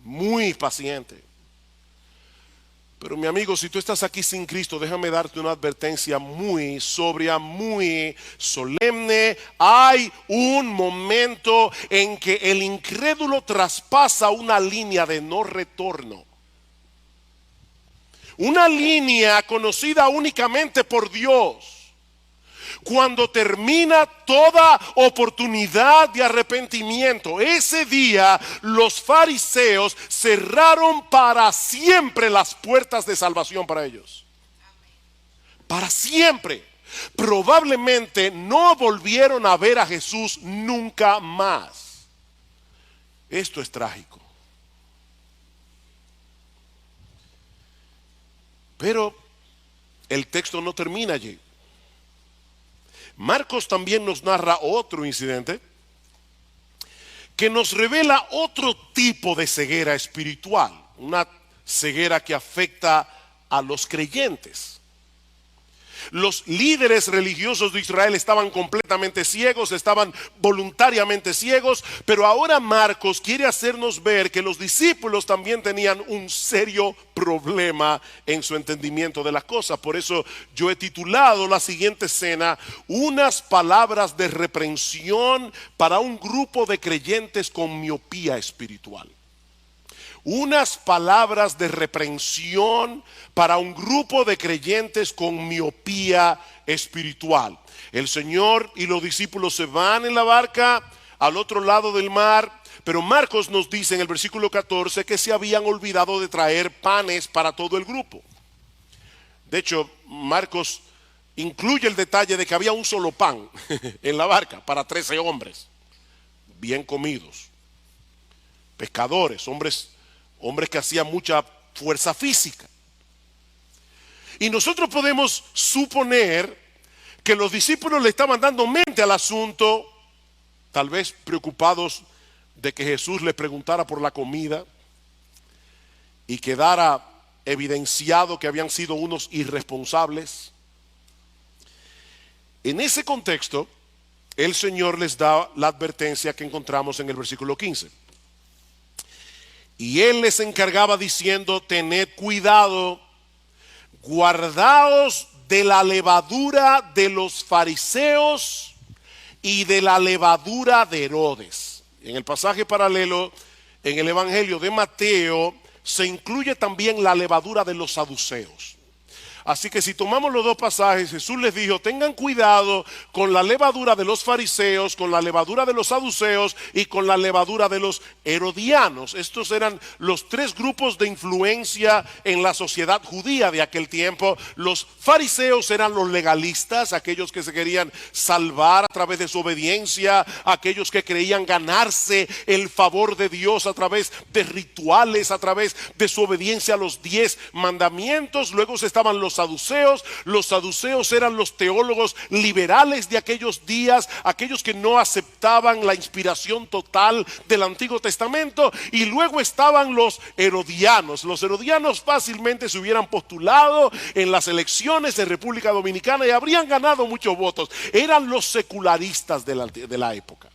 muy paciente. Pero mi amigo, si tú estás aquí sin Cristo, déjame darte una advertencia muy sobria, muy solemne. Hay un momento en que el incrédulo traspasa una línea de no retorno. Una línea conocida únicamente por Dios. Cuando termina toda oportunidad de arrepentimiento, ese día los fariseos cerraron para siempre las puertas de salvación para ellos. Para siempre. Probablemente no volvieron a ver a Jesús nunca más. Esto es trágico. Pero el texto no termina allí. Marcos también nos narra otro incidente que nos revela otro tipo de ceguera espiritual, una ceguera que afecta a los creyentes. Los líderes religiosos de Israel estaban completamente ciegos, estaban voluntariamente ciegos, pero ahora Marcos quiere hacernos ver que los discípulos también tenían un serio problema en su entendimiento de las cosas. Por eso yo he titulado la siguiente escena, unas palabras de reprensión para un grupo de creyentes con miopía espiritual. Unas palabras de reprensión para un grupo de creyentes con miopía espiritual. El Señor y los discípulos se van en la barca al otro lado del mar, pero Marcos nos dice en el versículo 14 que se habían olvidado de traer panes para todo el grupo. De hecho, Marcos incluye el detalle de que había un solo pan en la barca para 13 hombres, bien comidos, pescadores, hombres que hacían mucha fuerza física. Y nosotros podemos suponer que los discípulos le estaban dando mente al asunto, tal vez preocupados de que Jesús les preguntara por la comida y quedara evidenciado que habían sido unos irresponsables. En ese contexto, el Señor les da la advertencia que encontramos en el versículo 15. Y él les encargaba diciendo, tened cuidado, guardaos de la levadura de los fariseos y de la levadura de Herodes. En el pasaje paralelo, en el Evangelio de Mateo, se incluye también la levadura de los saduceos. Así que si tomamos los dos pasajes, Jesús les dijo, tengan cuidado con la levadura de los fariseos, con la levadura de los saduceos y con la levadura de los herodianos. Estos eran los tres grupos de influencia en la sociedad judía de aquel tiempo. Los fariseos eran los legalistas, aquellos que se querían salvar a través de su obediencia, aquellos que creían ganarse el favor de Dios a través de rituales, a través de su obediencia a los 10 mandamientos. Luego estaban los saduceos. Los saduceos eran los teólogos liberales de aquellos días, aquellos que no aceptaban la inspiración total del Antiguo Testamento. Y luego estaban los herodianos. Los herodianos fácilmente se hubieran postulado en las elecciones de República Dominicana y habrían ganado muchos votos. Eran los secularistas de la época.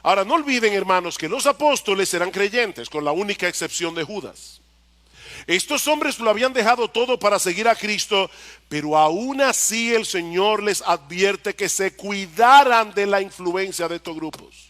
Ahora, no olviden, hermanos, que los apóstoles eran creyentes, con la única excepción de Judas. Estos hombres lo habían dejado todo para seguir a Cristo, pero aún así el Señor les advierte que se cuidaran de la influencia de estos grupos.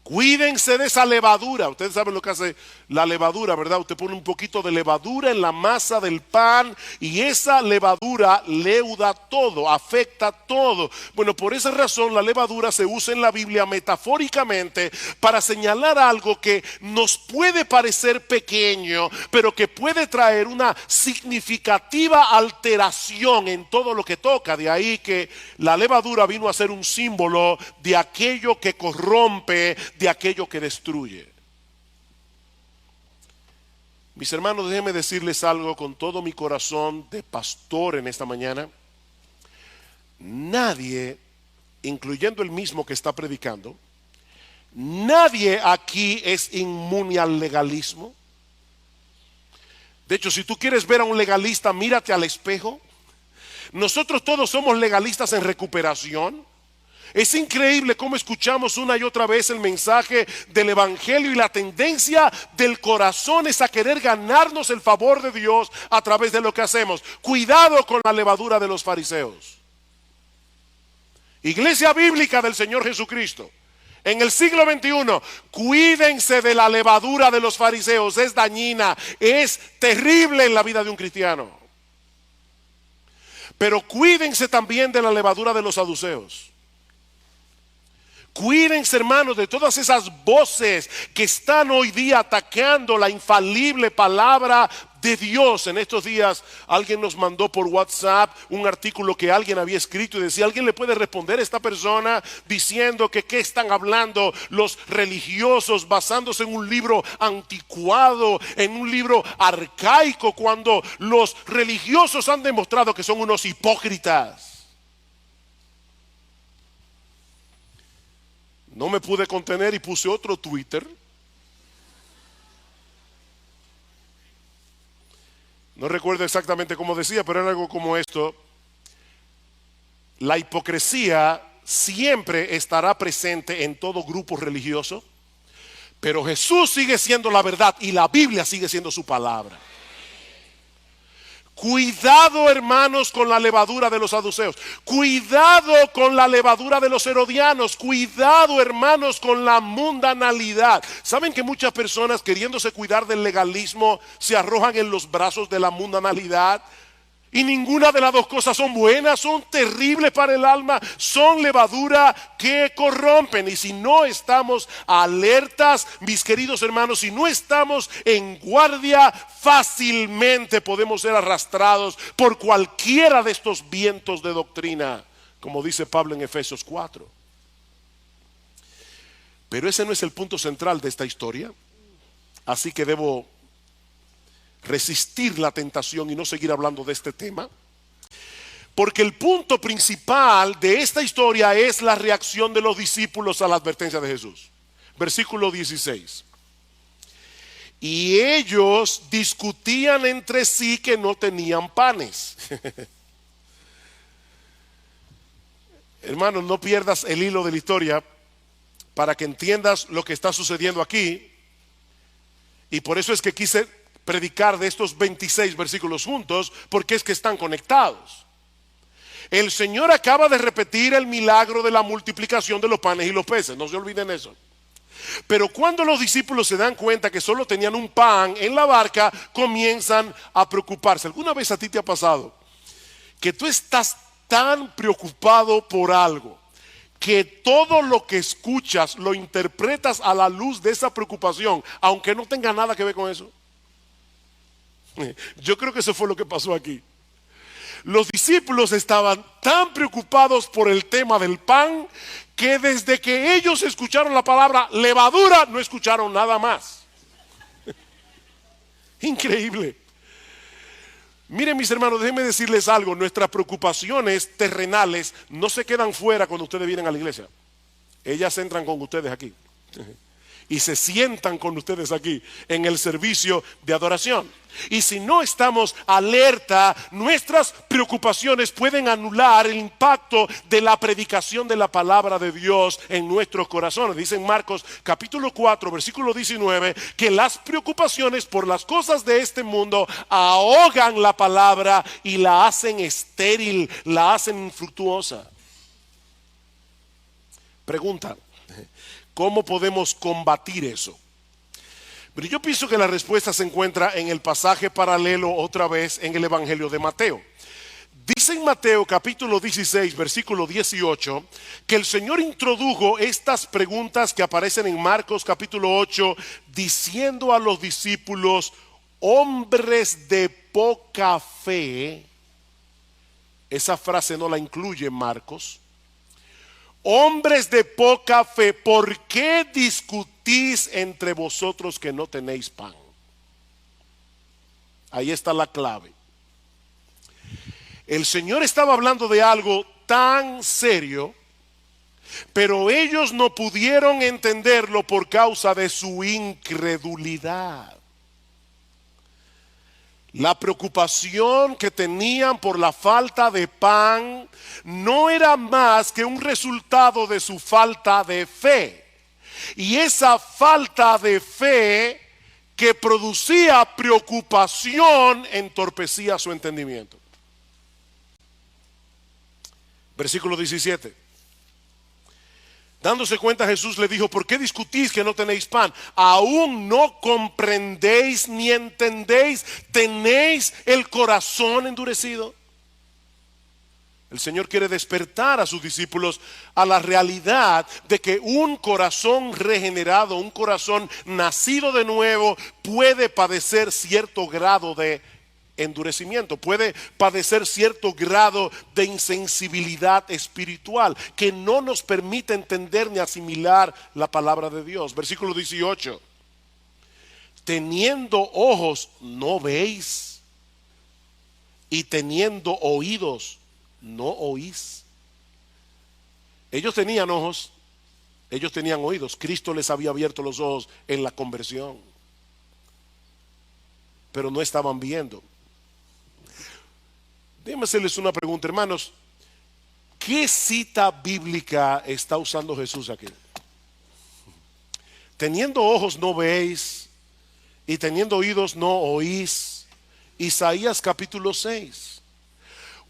Cuídense de esa levadura. Ustedes saben lo que hace la levadura, ¿verdad? Usted pone un poquito de levadura en la masa del pan y esa levadura leuda todo, afecta todo. Bueno, por esa razón la levadura se usa en la Biblia metafóricamente para señalar algo que nos puede parecer pequeño, pero que puede traer una significativa alteración en todo lo que toca. De ahí que la levadura vino a ser un símbolo de aquello que corrompe, de aquello que destruye. Mis hermanos, déjenme decirles algo con todo mi corazón de pastor en esta mañana. Nadie, incluyendo el mismo que está predicando, nadie aquí es inmune al legalismo. De hecho, si tú quieres ver a un legalista, mírate al espejo. Nosotros todos somos legalistas en recuperación. Es increíble cómo escuchamos una y otra vez el mensaje del evangelio y la tendencia del corazón es a querer ganarnos el favor de Dios a través de lo que hacemos. Cuidado con la levadura de los fariseos. Iglesia bíblica del Señor Jesucristo, en el siglo XXI, cuídense de la levadura de los fariseos. Es dañina, es terrible en la vida de un cristiano. Pero cuídense también de la levadura de los saduceos. Cuídense, hermanos, de todas esas voces que están hoy día atacando la infalible palabra de Dios. En estos días alguien nos mandó por WhatsApp un artículo que alguien había escrito y decía, ¿alguien le puede responder a esta persona diciendo que qué están hablando los religiosos basándose en un libro anticuado, en un libro arcaico, cuando los religiosos han demostrado que son unos hipócritas? No me pude contener y puse otro Twitter. No recuerdo exactamente cómo decía, pero era algo como esto: la hipocresía siempre estará presente en todo grupo religioso, pero Jesús sigue siendo la verdad y la Biblia sigue siendo su palabra. Cuidado, hermanos, con la levadura de los saduceos. Cuidado con la levadura de los herodianos. Cuidado, hermanos, con la mundanalidad. ¿Saben que muchas personas, queriéndose cuidar del legalismo, se arrojan en los brazos de la mundanalidad? Y ninguna de las dos cosas son buenas, son terribles para el alma, son levadura que corrompen. Y si no estamos alertas, mis queridos hermanos, si no estamos en guardia, fácilmente podemos ser arrastrados por cualquiera de estos vientos de doctrina, como dice Pablo en Efesios 4. Pero ese no es el punto central de esta historia, así que debo resistir la tentación y no seguir hablando de este tema, porque el punto principal de esta historia es la reacción de los discípulos a la advertencia de Jesús. Versículo 16. Y ellos discutían entre sí que no tenían panes. Hermanos, no pierdas el hilo de la historia para que entiendas lo que está sucediendo aquí. Y por eso es que quise predicar de estos 26 versículos juntos, porque es que están conectados. El Señor acaba de repetir el milagro de la multiplicación de los panes y los peces, no se olviden eso. Pero cuando los discípulos se dan cuenta que solo tenían un pan en la barca, comienzan a preocuparse. ¿Alguna vez a ti te ha pasado que tú estás tan preocupado por algo que todo lo que escuchas lo interpretas a la luz de esa preocupación, aunque no tenga nada que ver con eso? Yo creo que eso fue lo que pasó aquí. Los discípulos estaban tan preocupados por el tema del pan que desde que ellos escucharon la palabra levadura no escucharon nada más. Increíble. Miren, mis hermanos, déjenme decirles algo. Nuestras preocupaciones terrenales no se quedan fuera cuando ustedes vienen a la iglesia. Ellas entran con ustedes aquí y se sientan con ustedes aquí en el servicio de adoración. Y si no estamos alerta, nuestras preocupaciones pueden anular el impacto de la predicación de la palabra de Dios en nuestros corazones. Dice en Marcos capítulo 4 versículo 19 que las preocupaciones por las cosas de este mundo ahogan la palabra y la hacen estéril, la hacen infructuosa. Pregunta: ¿cómo podemos combatir eso? Pero yo pienso que la respuesta se encuentra en el pasaje paralelo otra vez en el Evangelio de Mateo. Dice en Mateo capítulo 16 versículo 18 que el Señor introdujo estas preguntas que aparecen en Marcos capítulo 8 diciendo a los discípulos: hombres de poca fe. Esa frase no la incluye Marcos. Hombres de poca fe, ¿por qué discutís entre vosotros que no tenéis pan? Ahí está la clave. El Señor estaba hablando de algo tan serio, pero ellos no pudieron entenderlo por causa de su incredulidad. La preocupación que tenían por la falta de pan no era más que un resultado de su falta de fe. Y esa falta de fe que producía preocupación entorpecía su entendimiento. Versículo 17. Dándose cuenta, Jesús le dijo: ¿por qué discutís que no tenéis pan? ¿Aún no comprendéis ni entendéis? ¿Tenéis el corazón endurecido? El Señor quiere despertar a sus discípulos a la realidad de que un corazón regenerado, un corazón nacido de nuevo, puede padecer cierto grado de endurecimiento, puede padecer cierto grado de insensibilidad espiritual que no nos permite entender ni asimilar la palabra de Dios. Versículo 18. Teniendo ojos no veis, y teniendo oídos no oís. Ellos tenían ojos, ellos tenían oídos. Cristo les había abierto los ojos en la conversión, pero no estaban viendo. Déjenme hacerles una pregunta, hermanos. ¿Qué cita bíblica está usando Jesús aquí? Teniendo ojos no veis, y teniendo oídos no oís. Isaías capítulo 6.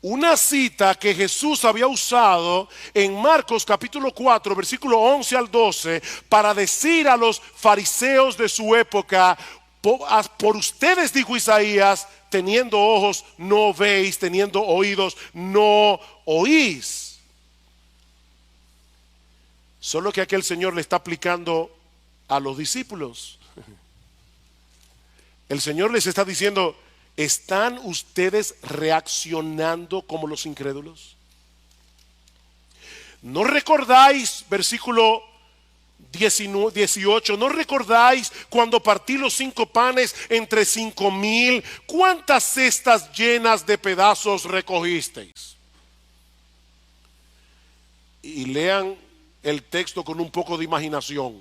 Una cita que Jesús había usado en Marcos capítulo 4 versículo 11 al 12 para decir a los fariseos de su época: por ustedes, dijo Isaías, teniendo ojos no veis, teniendo oídos no oís. Solo que aquí el Señor le está aplicando a los discípulos. El Señor les está diciendo: ¿están ustedes reaccionando como los incrédulos? ¿No recordáis, versículo 18, no recordáis cuando partí los 5 panes entre 5,000? ¿Cuántas cestas llenas de pedazos recogisteis? Y lean el texto con un poco de imaginación.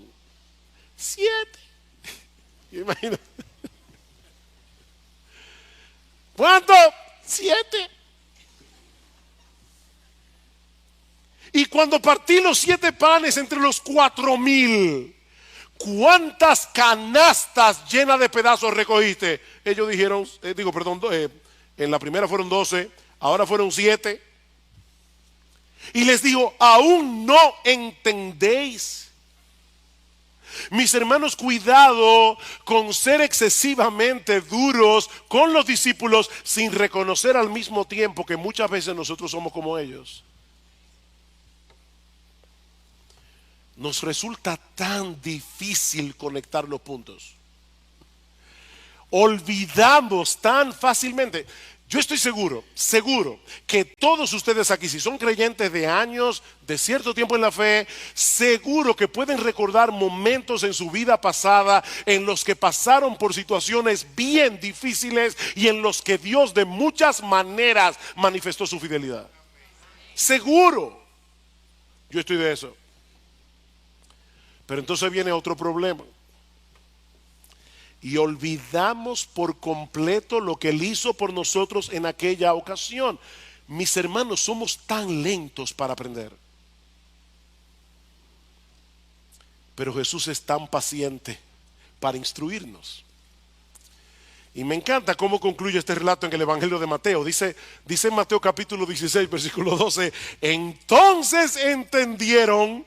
7. Imagina. ¿Cuánto? 7. Y cuando partí los 7 panes entre los 4,000, ¿cuántas canastas llenas de pedazos recogiste? Ellos dijeron, en la primera fueron 12, ahora fueron 7. Y les digo: ¿aún no entendéis? Mis hermanos, cuidado con ser excesivamente duros con los discípulos sin reconocer al mismo tiempo que muchas veces nosotros somos como ellos. Nos resulta tan difícil conectar los puntos. Olvidamos tan fácilmente. Yo estoy seguro que todos ustedes aquí, si son creyentes de años, de cierto tiempo en la fe, seguro que pueden recordar momentos en su vida pasada en los que pasaron por situaciones bien difíciles y en los que Dios de muchas maneras manifestó su fidelidad. Seguro. Yo estoy de eso. Pero entonces viene otro problema. Y olvidamos por completo lo que Él hizo por nosotros en aquella ocasión. Mis hermanos, somos tan lentos para aprender. Pero Jesús es tan paciente para instruirnos. Y me encanta cómo concluye este relato en el Evangelio de Mateo. Dice en Mateo capítulo 16, versículo 12, entonces entendieron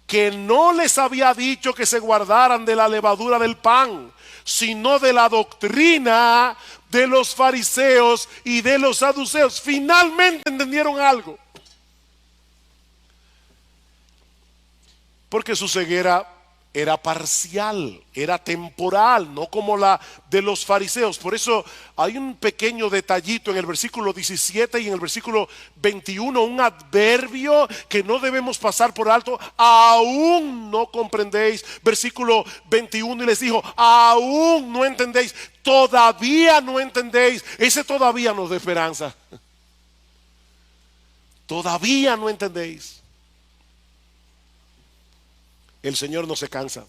que no les había dicho que se guardaran de la levadura del pan, sino de la doctrina de los fariseos y de los saduceos. Finalmente entendieron algo. Porque su ceguera era parcial, era temporal, no como la de los fariseos. Por eso hay un pequeño detallito en el versículo 17 y en el versículo 21, un adverbio que no debemos pasar por alto. Aún no comprendéis. Versículo 21, y les dijo, aún no entendéis, todavía no entendéis. Ese todavía nos da esperanza. Todavía no entendéis. El Señor no se cansa.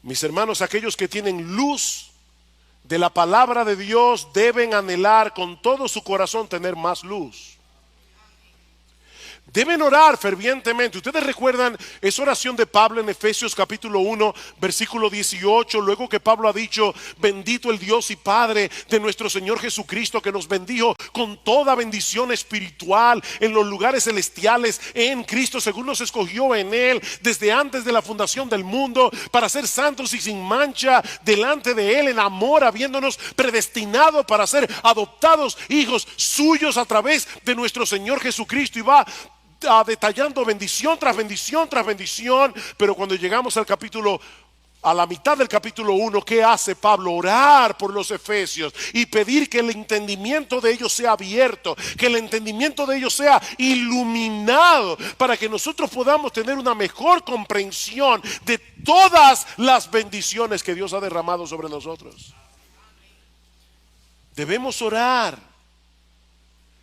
Mis hermanos, aquellos que tienen luz de la palabra de Dios deben anhelar con todo su corazón tener más luz. Deben orar fervientemente. Ustedes recuerdan esa oración de Pablo en Efesios capítulo 1, versículo 18, luego que Pablo ha dicho, bendito el Dios y Padre de nuestro Señor Jesucristo, que nos bendijo con toda bendición espiritual en los lugares celestiales en Cristo, según nos escogió en Él desde antes de la fundación del mundo, para ser santos y sin mancha delante de Él en amor, habiéndonos predestinado para ser adoptados hijos suyos a través de nuestro Señor Jesucristo. Y va detallando bendición tras bendición tras bendición. Pero cuando llegamos a la mitad del capítulo 1, ¿qué hace Pablo? Orar por los efesios y pedir que el entendimiento de ellos sea abierto, que el entendimiento de ellos sea iluminado, para que nosotros podamos tener una mejor comprensión de todas las bendiciones que Dios ha derramado sobre nosotros. Debemos orar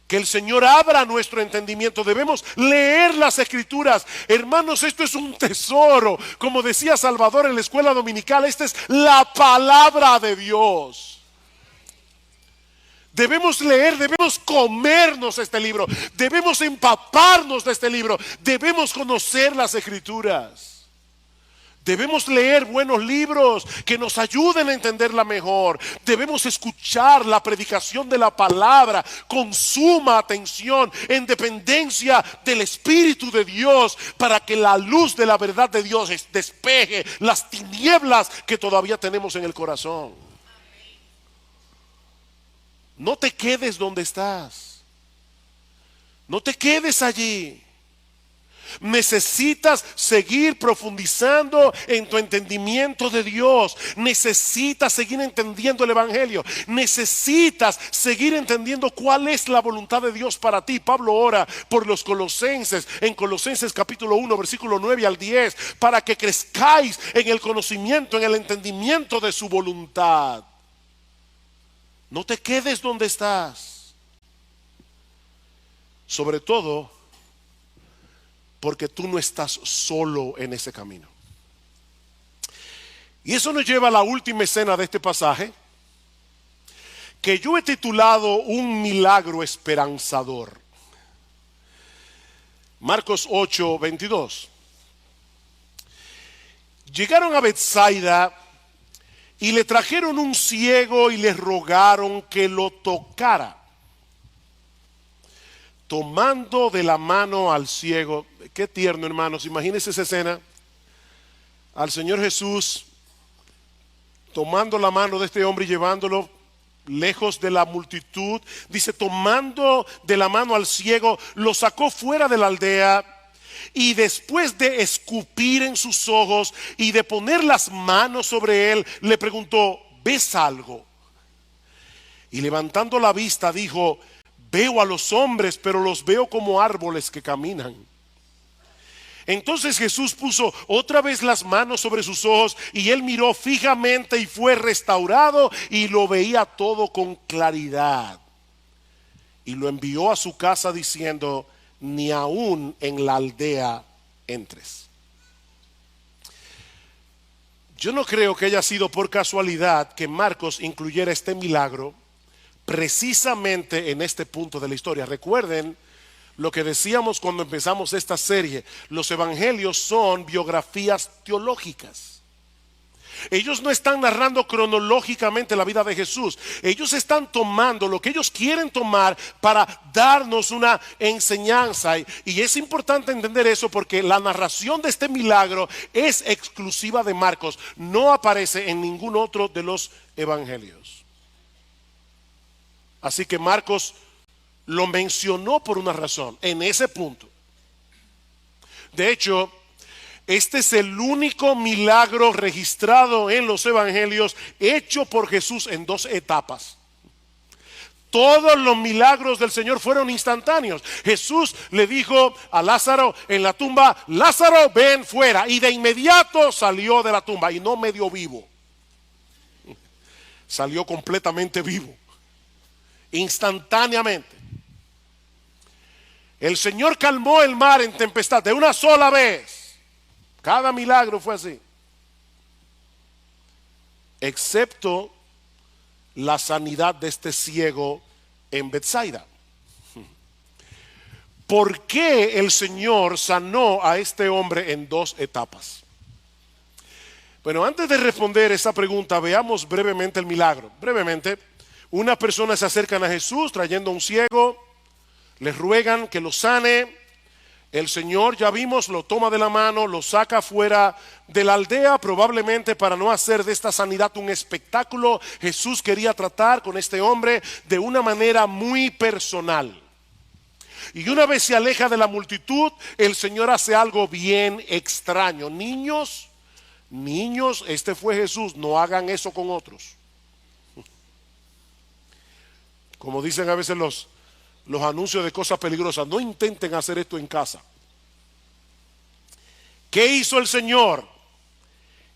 que el Señor abra nuestro entendimiento. Debemos leer las Escrituras. Hermanos, esto es un tesoro. Como decía Salvador en la escuela dominical, esta es la palabra de Dios. Debemos leer, debemos comernos este libro, debemos empaparnos de este libro, debemos conocer las Escrituras. Debemos leer buenos libros que nos ayuden a entenderla mejor. Debemos escuchar la predicación de la palabra con suma atención, en dependencia del Espíritu de Dios, para que la luz de la verdad de Dios despeje las tinieblas que todavía tenemos en el corazón. No te quedes donde estás. No te quedes allí. Necesitas seguir profundizando en tu entendimiento de Dios. Necesitas seguir entendiendo el Evangelio. Necesitas seguir entendiendo cuál es la voluntad de Dios para ti. Pablo ora por los colosenses en Colosenses capítulo 1, versículo 9 al 10, para que crezcáis en el conocimiento, en el entendimiento de su voluntad. No te quedes donde estás. Sobre todo porque tú no estás solo en ese camino. Y eso nos lleva a la última escena de este pasaje, que yo he titulado Un milagro esperanzador. Marcos 8, 22. Llegaron a Betsaida y le trajeron un ciego y le rogaron que lo tocara. Tomando de la mano al ciego. Qué tierno, hermanos. Imagínense esa escena. al Señor Jesús tomando la mano de este hombre y llevándolo lejos de la multitud. Dice, tomando de la mano al ciego, lo sacó fuera de la aldea y después de escupir en sus ojos y de poner las manos sobre él, le preguntó, ¿ves algo? Y levantando la vista dijo, veo a los hombres, pero los veo como árboles que caminan. Entonces Jesús puso otra vez las manos sobre sus ojos y él miró fijamente y fue restaurado y lo veía todo con claridad. Y lo envió a su casa diciendo, ni aún en la aldea entres. Yo no creo que haya sido por casualidad que Marcos incluyera este milagro precisamente en este punto de la historia. Recuerden lo que decíamos cuando empezamos esta serie. Los evangelios son biografías teológicas. Ellos no están narrando cronológicamente la vida de Jesús. Ellos están tomando lo que ellos quieren tomar para darnos una enseñanza. Y es importante entender eso porque la narración de este milagro es exclusiva de Marcos. No aparece en ningún otro de los evangelios. Así que Marcos lo mencionó por una razón, en ese punto. De hecho, este es el único milagro registrado en los evangelios hecho por Jesús en dos etapas. Todos los milagros del Señor fueron instantáneos. Jesús le dijo a Lázaro en la tumba, Lázaro, ven fuera. Y de inmediato salió de la tumba y no medio vivo. Salió completamente vivo. Instantáneamente. El Señor calmó el mar en tempestad de una sola vez. Cada milagro fue así. Excepto la sanidad de este ciego en Betsaida. ¿Por qué el Señor sanó a este hombre en dos etapas? Bueno, antes de responder esa pregunta, veamos brevemente el milagro. Brevemente, unas personas se acercan a Jesús trayendo a un ciego. Les ruegan que lo sane. El Señor, ya vimos, lo toma de la mano, lo saca fuera de la aldea, probablemente para no hacer de esta sanidad un espectáculo. Jesús quería tratar con este hombre de una manera muy personal. Y una vez se aleja de la multitud, el Señor hace algo bien extraño. Niños, este fue Jesús, no hagan eso con otros. Como dicen a veces los anuncios de cosas peligrosas, no intenten hacer esto en casa. ¿Qué hizo el Señor?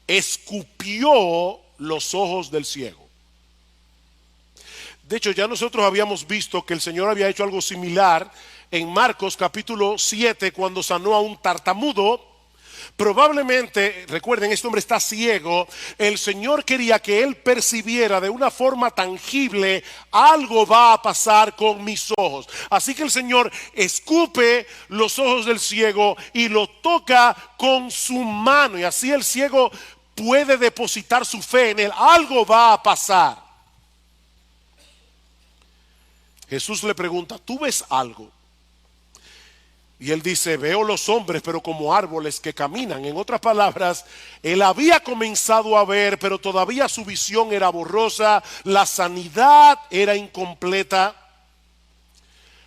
Escupió los ojos del ciego. De hecho, ya nosotros habíamos visto que el Señor había hecho algo similar en Marcos capítulo 7 cuando sanó a un tartamudo. Probablemente, recuerden, este hombre está ciego. El Señor quería que él percibiera de una forma tangible, algo va a pasar con mis ojos. Así que el Señor escupe los ojos del ciego y lo toca con su mano. Y así el ciego puede depositar su fe en él. Algo va a pasar. Jesús le pregunta, ¿tú ves algo? Y él dice, veo los hombres, pero como árboles que caminan. En otras palabras, él había comenzado a ver, pero todavía su visión era borrosa, la sanidad era incompleta.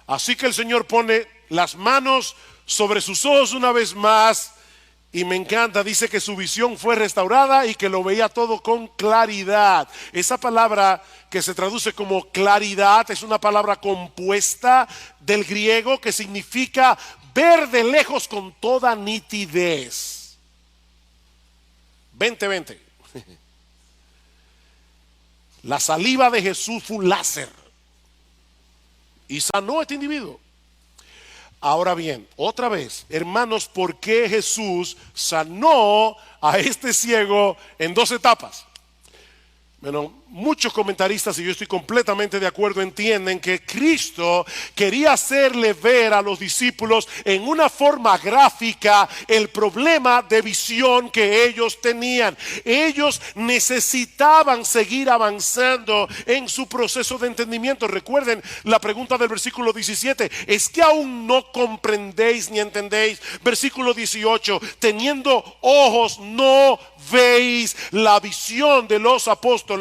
Así que el Señor pone las manos sobre sus ojos una vez más. Y me encanta, dice que su visión fue restaurada y que lo veía todo con claridad. Esa palabra que se traduce como claridad es una palabra compuesta del griego que significa ver de lejos con toda nitidez. 20. La saliva de Jesús fue un láser y sanó a este individuo. Ahora bien, otra vez, hermanos, ¿por qué Jesús sanó a este ciego en dos etapas? Bueno, muchos comentaristas, y yo estoy completamente de acuerdo, entienden que Cristo quería hacerle ver a los discípulos en una forma gráfica el problema de visión que ellos tenían. Ellos necesitaban seguir avanzando en su proceso de entendimiento. Recuerden la pregunta del versículo 17: ¿es que aún no comprendéis ni entendéis? Versículo 18: teniendo ojos no veis. La visión de los apóstoles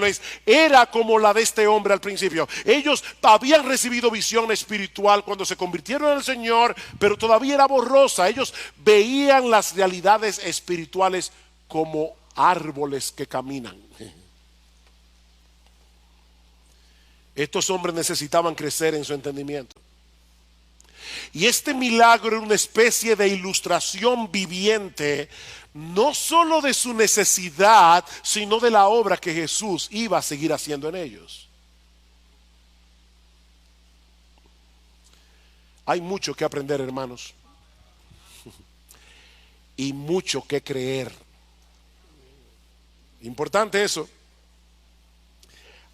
era como la de este hombre al principio. Ellos habían recibido visión espiritual cuando se convirtieron en el Señor, pero todavía era borrosa. Ellos veían las realidades espirituales como árboles que caminan. Estos hombres necesitaban crecer en su entendimiento. Y este milagro era una especie de ilustración viviente, no solo de su necesidad, sino de la obra que Jesús iba a seguir haciendo en ellos. Hay mucho que aprender, hermanos, y mucho que creer. Importante eso.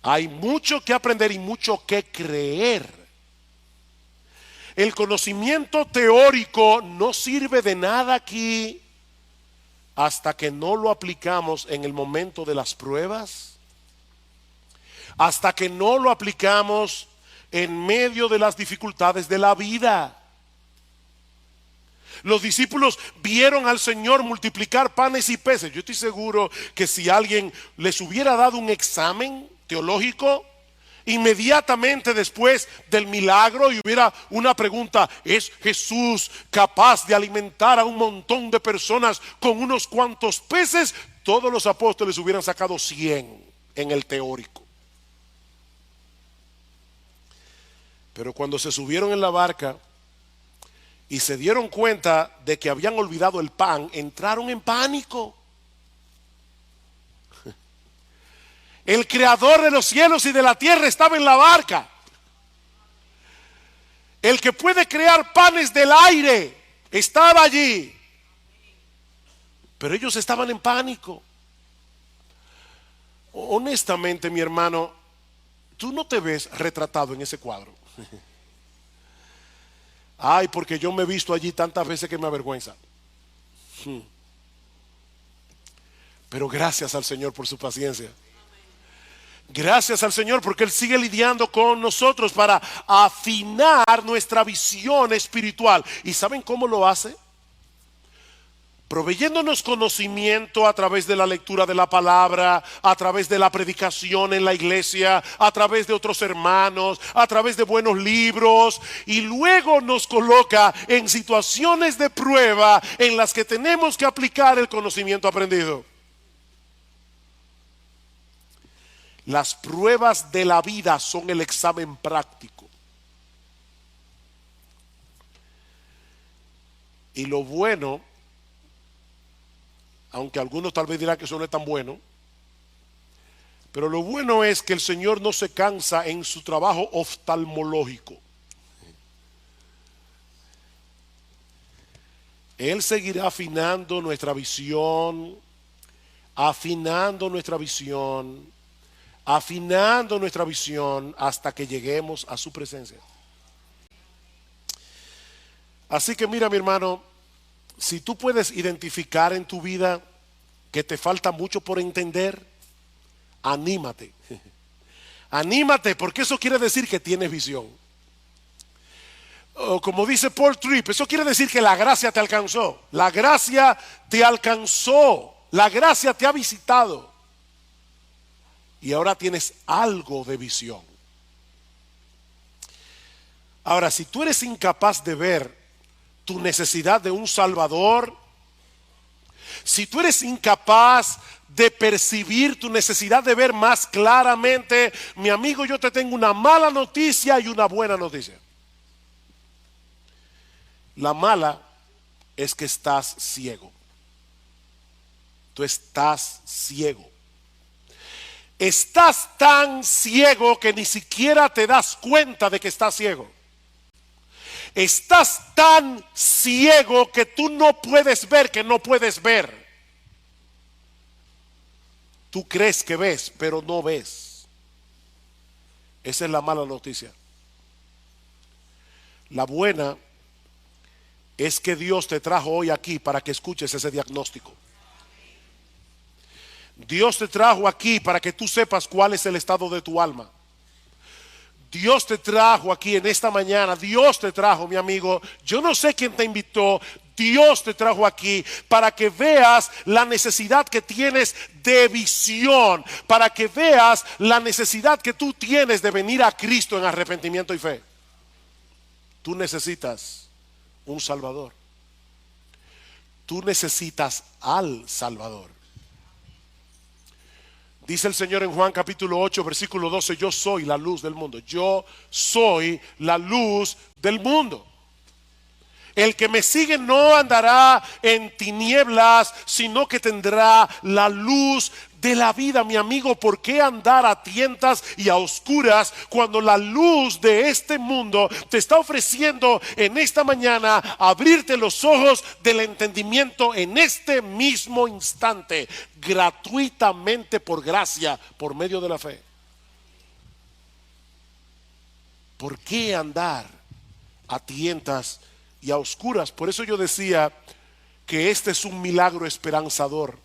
Hay mucho que aprender y mucho que creer. El conocimiento teórico no sirve de nada aquí hasta que no lo aplicamos en el momento de las pruebas, hasta que no lo aplicamos en medio de las dificultades de la vida. Los discípulos vieron al Señor multiplicar panes y peces. Yo estoy seguro que si alguien les hubiera dado un examen teológico inmediatamente después del milagro y hubiera una pregunta: ¿es Jesús capaz de alimentar a un montón de personas con unos cuantos peces? Todos los apóstoles hubieran sacado 100 en el teórico. Pero cuando se subieron en la barca y se dieron cuenta de que habían olvidado el pan, entraron en pánico. El creador de los cielos y de la tierra estaba en la barca. El que puede crear panes del aire estaba allí. Pero ellos estaban en pánico. Honestamente, mi hermano, tú no te ves retratado en ese cuadro. Ay, porque yo me he visto allí tantas veces que me avergüenza. Pero gracias al Señor por su paciencia. Gracias al Señor porque Él sigue lidiando con nosotros para afinar nuestra visión espiritual. ¿Y saben cómo lo hace? Proveyéndonos conocimiento a través de la lectura de la palabra, a través de la predicación en la iglesia, a través de otros hermanos, a través de buenos libros, y luego nos coloca en situaciones de prueba en las que tenemos que aplicar el conocimiento aprendido. Las pruebas de la vida son el examen práctico. Y lo bueno, aunque algunos tal vez dirán que eso no es tan bueno, pero lo bueno es que el Señor no se cansa en su trabajo oftalmológico. Él seguirá afinando nuestra visión, afinando nuestra visión, afinando nuestra visión hasta que lleguemos a su presencia. Así que mira, mi hermano, si tú puedes identificar en tu vida que te falta mucho por entender, anímate. Anímate, porque eso quiere decir que tienes visión. O como dice Paul Tripp, eso quiere decir que la gracia te alcanzó. La gracia te alcanzó. La gracia te ha visitado. Y ahora tienes algo de visión. Ahora, si tú eres incapaz de ver tu necesidad de un Salvador, si tú eres incapaz de percibir tu necesidad de ver más claramente, mi amigo, yo te tengo una mala noticia y una buena noticia. La mala es que estás ciego. Tú estás ciego. Estás tan ciego que ni siquiera te das cuenta de que estás ciego. Estás tan ciego que tú no puedes ver que no puedes ver. Tú crees que ves, pero no ves. Esa es la mala noticia. La buena es que Dios te trajo hoy aquí para que escuches ese diagnóstico. Dios te trajo aquí para que tú sepas cuál es el estado de tu alma. Dios te trajo aquí en esta mañana. Dios te trajo, mi amigo. Yo no sé quién te invitó. Dios te trajo aquí para que veas la necesidad que tienes de visión, para que veas la necesidad que tú tienes de venir a Cristo en arrepentimiento y fe. Tú necesitas un Salvador. Tú necesitas al Salvador. Dice el Señor en Juan capítulo 8 versículo 12: yo soy la luz del mundo. Yo soy la luz del mundo. El que me sigue no andará en tinieblas, sino que tendrá la luz de la vida. Mi amigo, ¿por qué andar a tientas y a oscuras cuando la luz de este mundo te está ofreciendo en esta mañana abrirte los ojos del entendimiento en este mismo instante, gratuitamente por gracia, por medio de la fe? ¿Por qué andar a tientas y a oscuras? Por eso yo decía que este es un milagro esperanzador,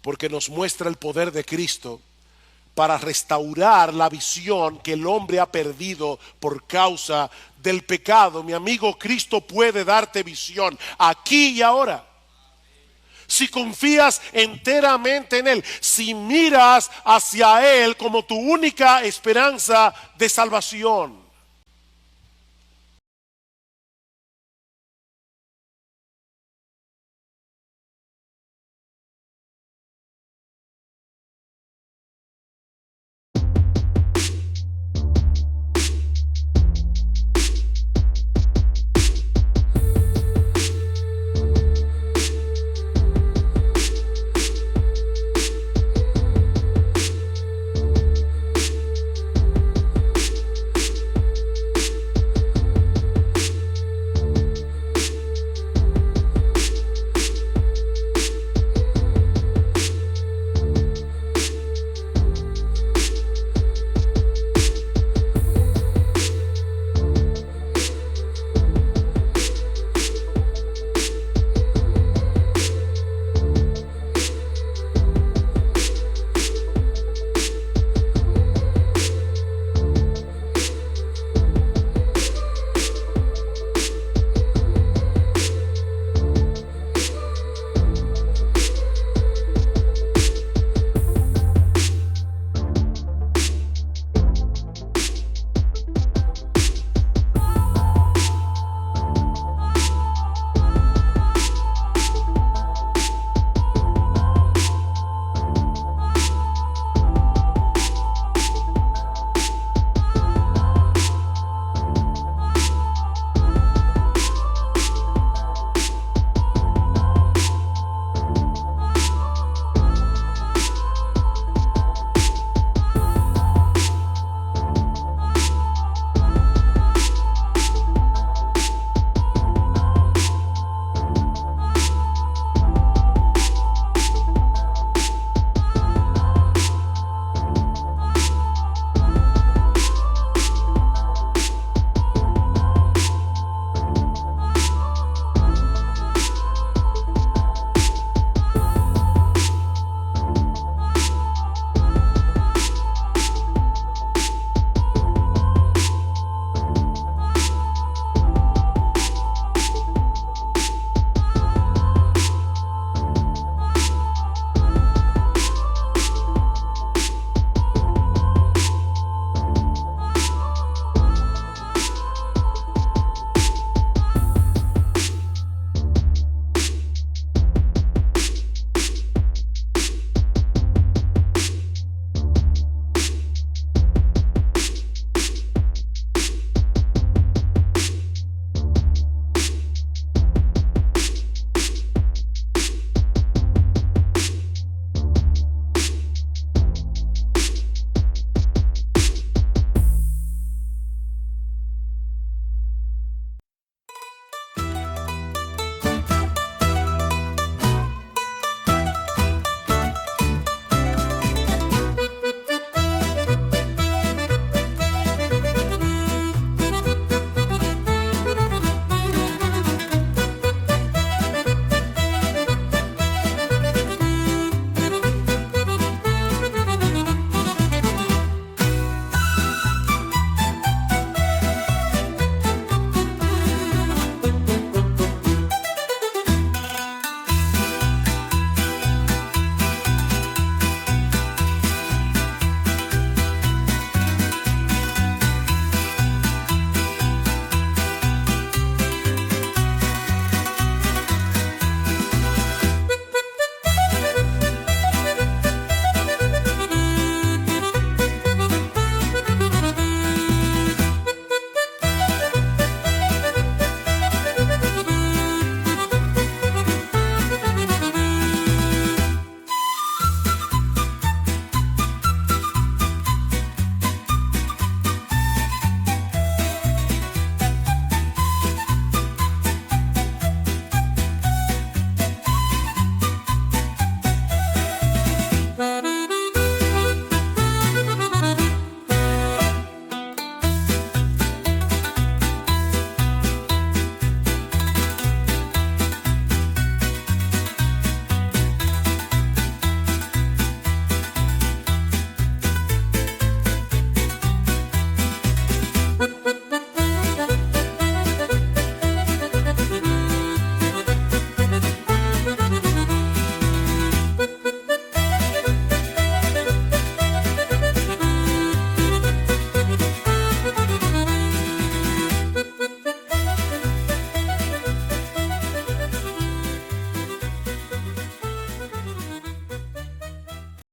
porque nos muestra el poder de Cristo para restaurar la visión que el hombre ha perdido por causa del pecado. Mi amigo, Cristo puede darte visión aquí y ahora. Si confías enteramente en Él, si miras hacia Él como tu única esperanza de salvación.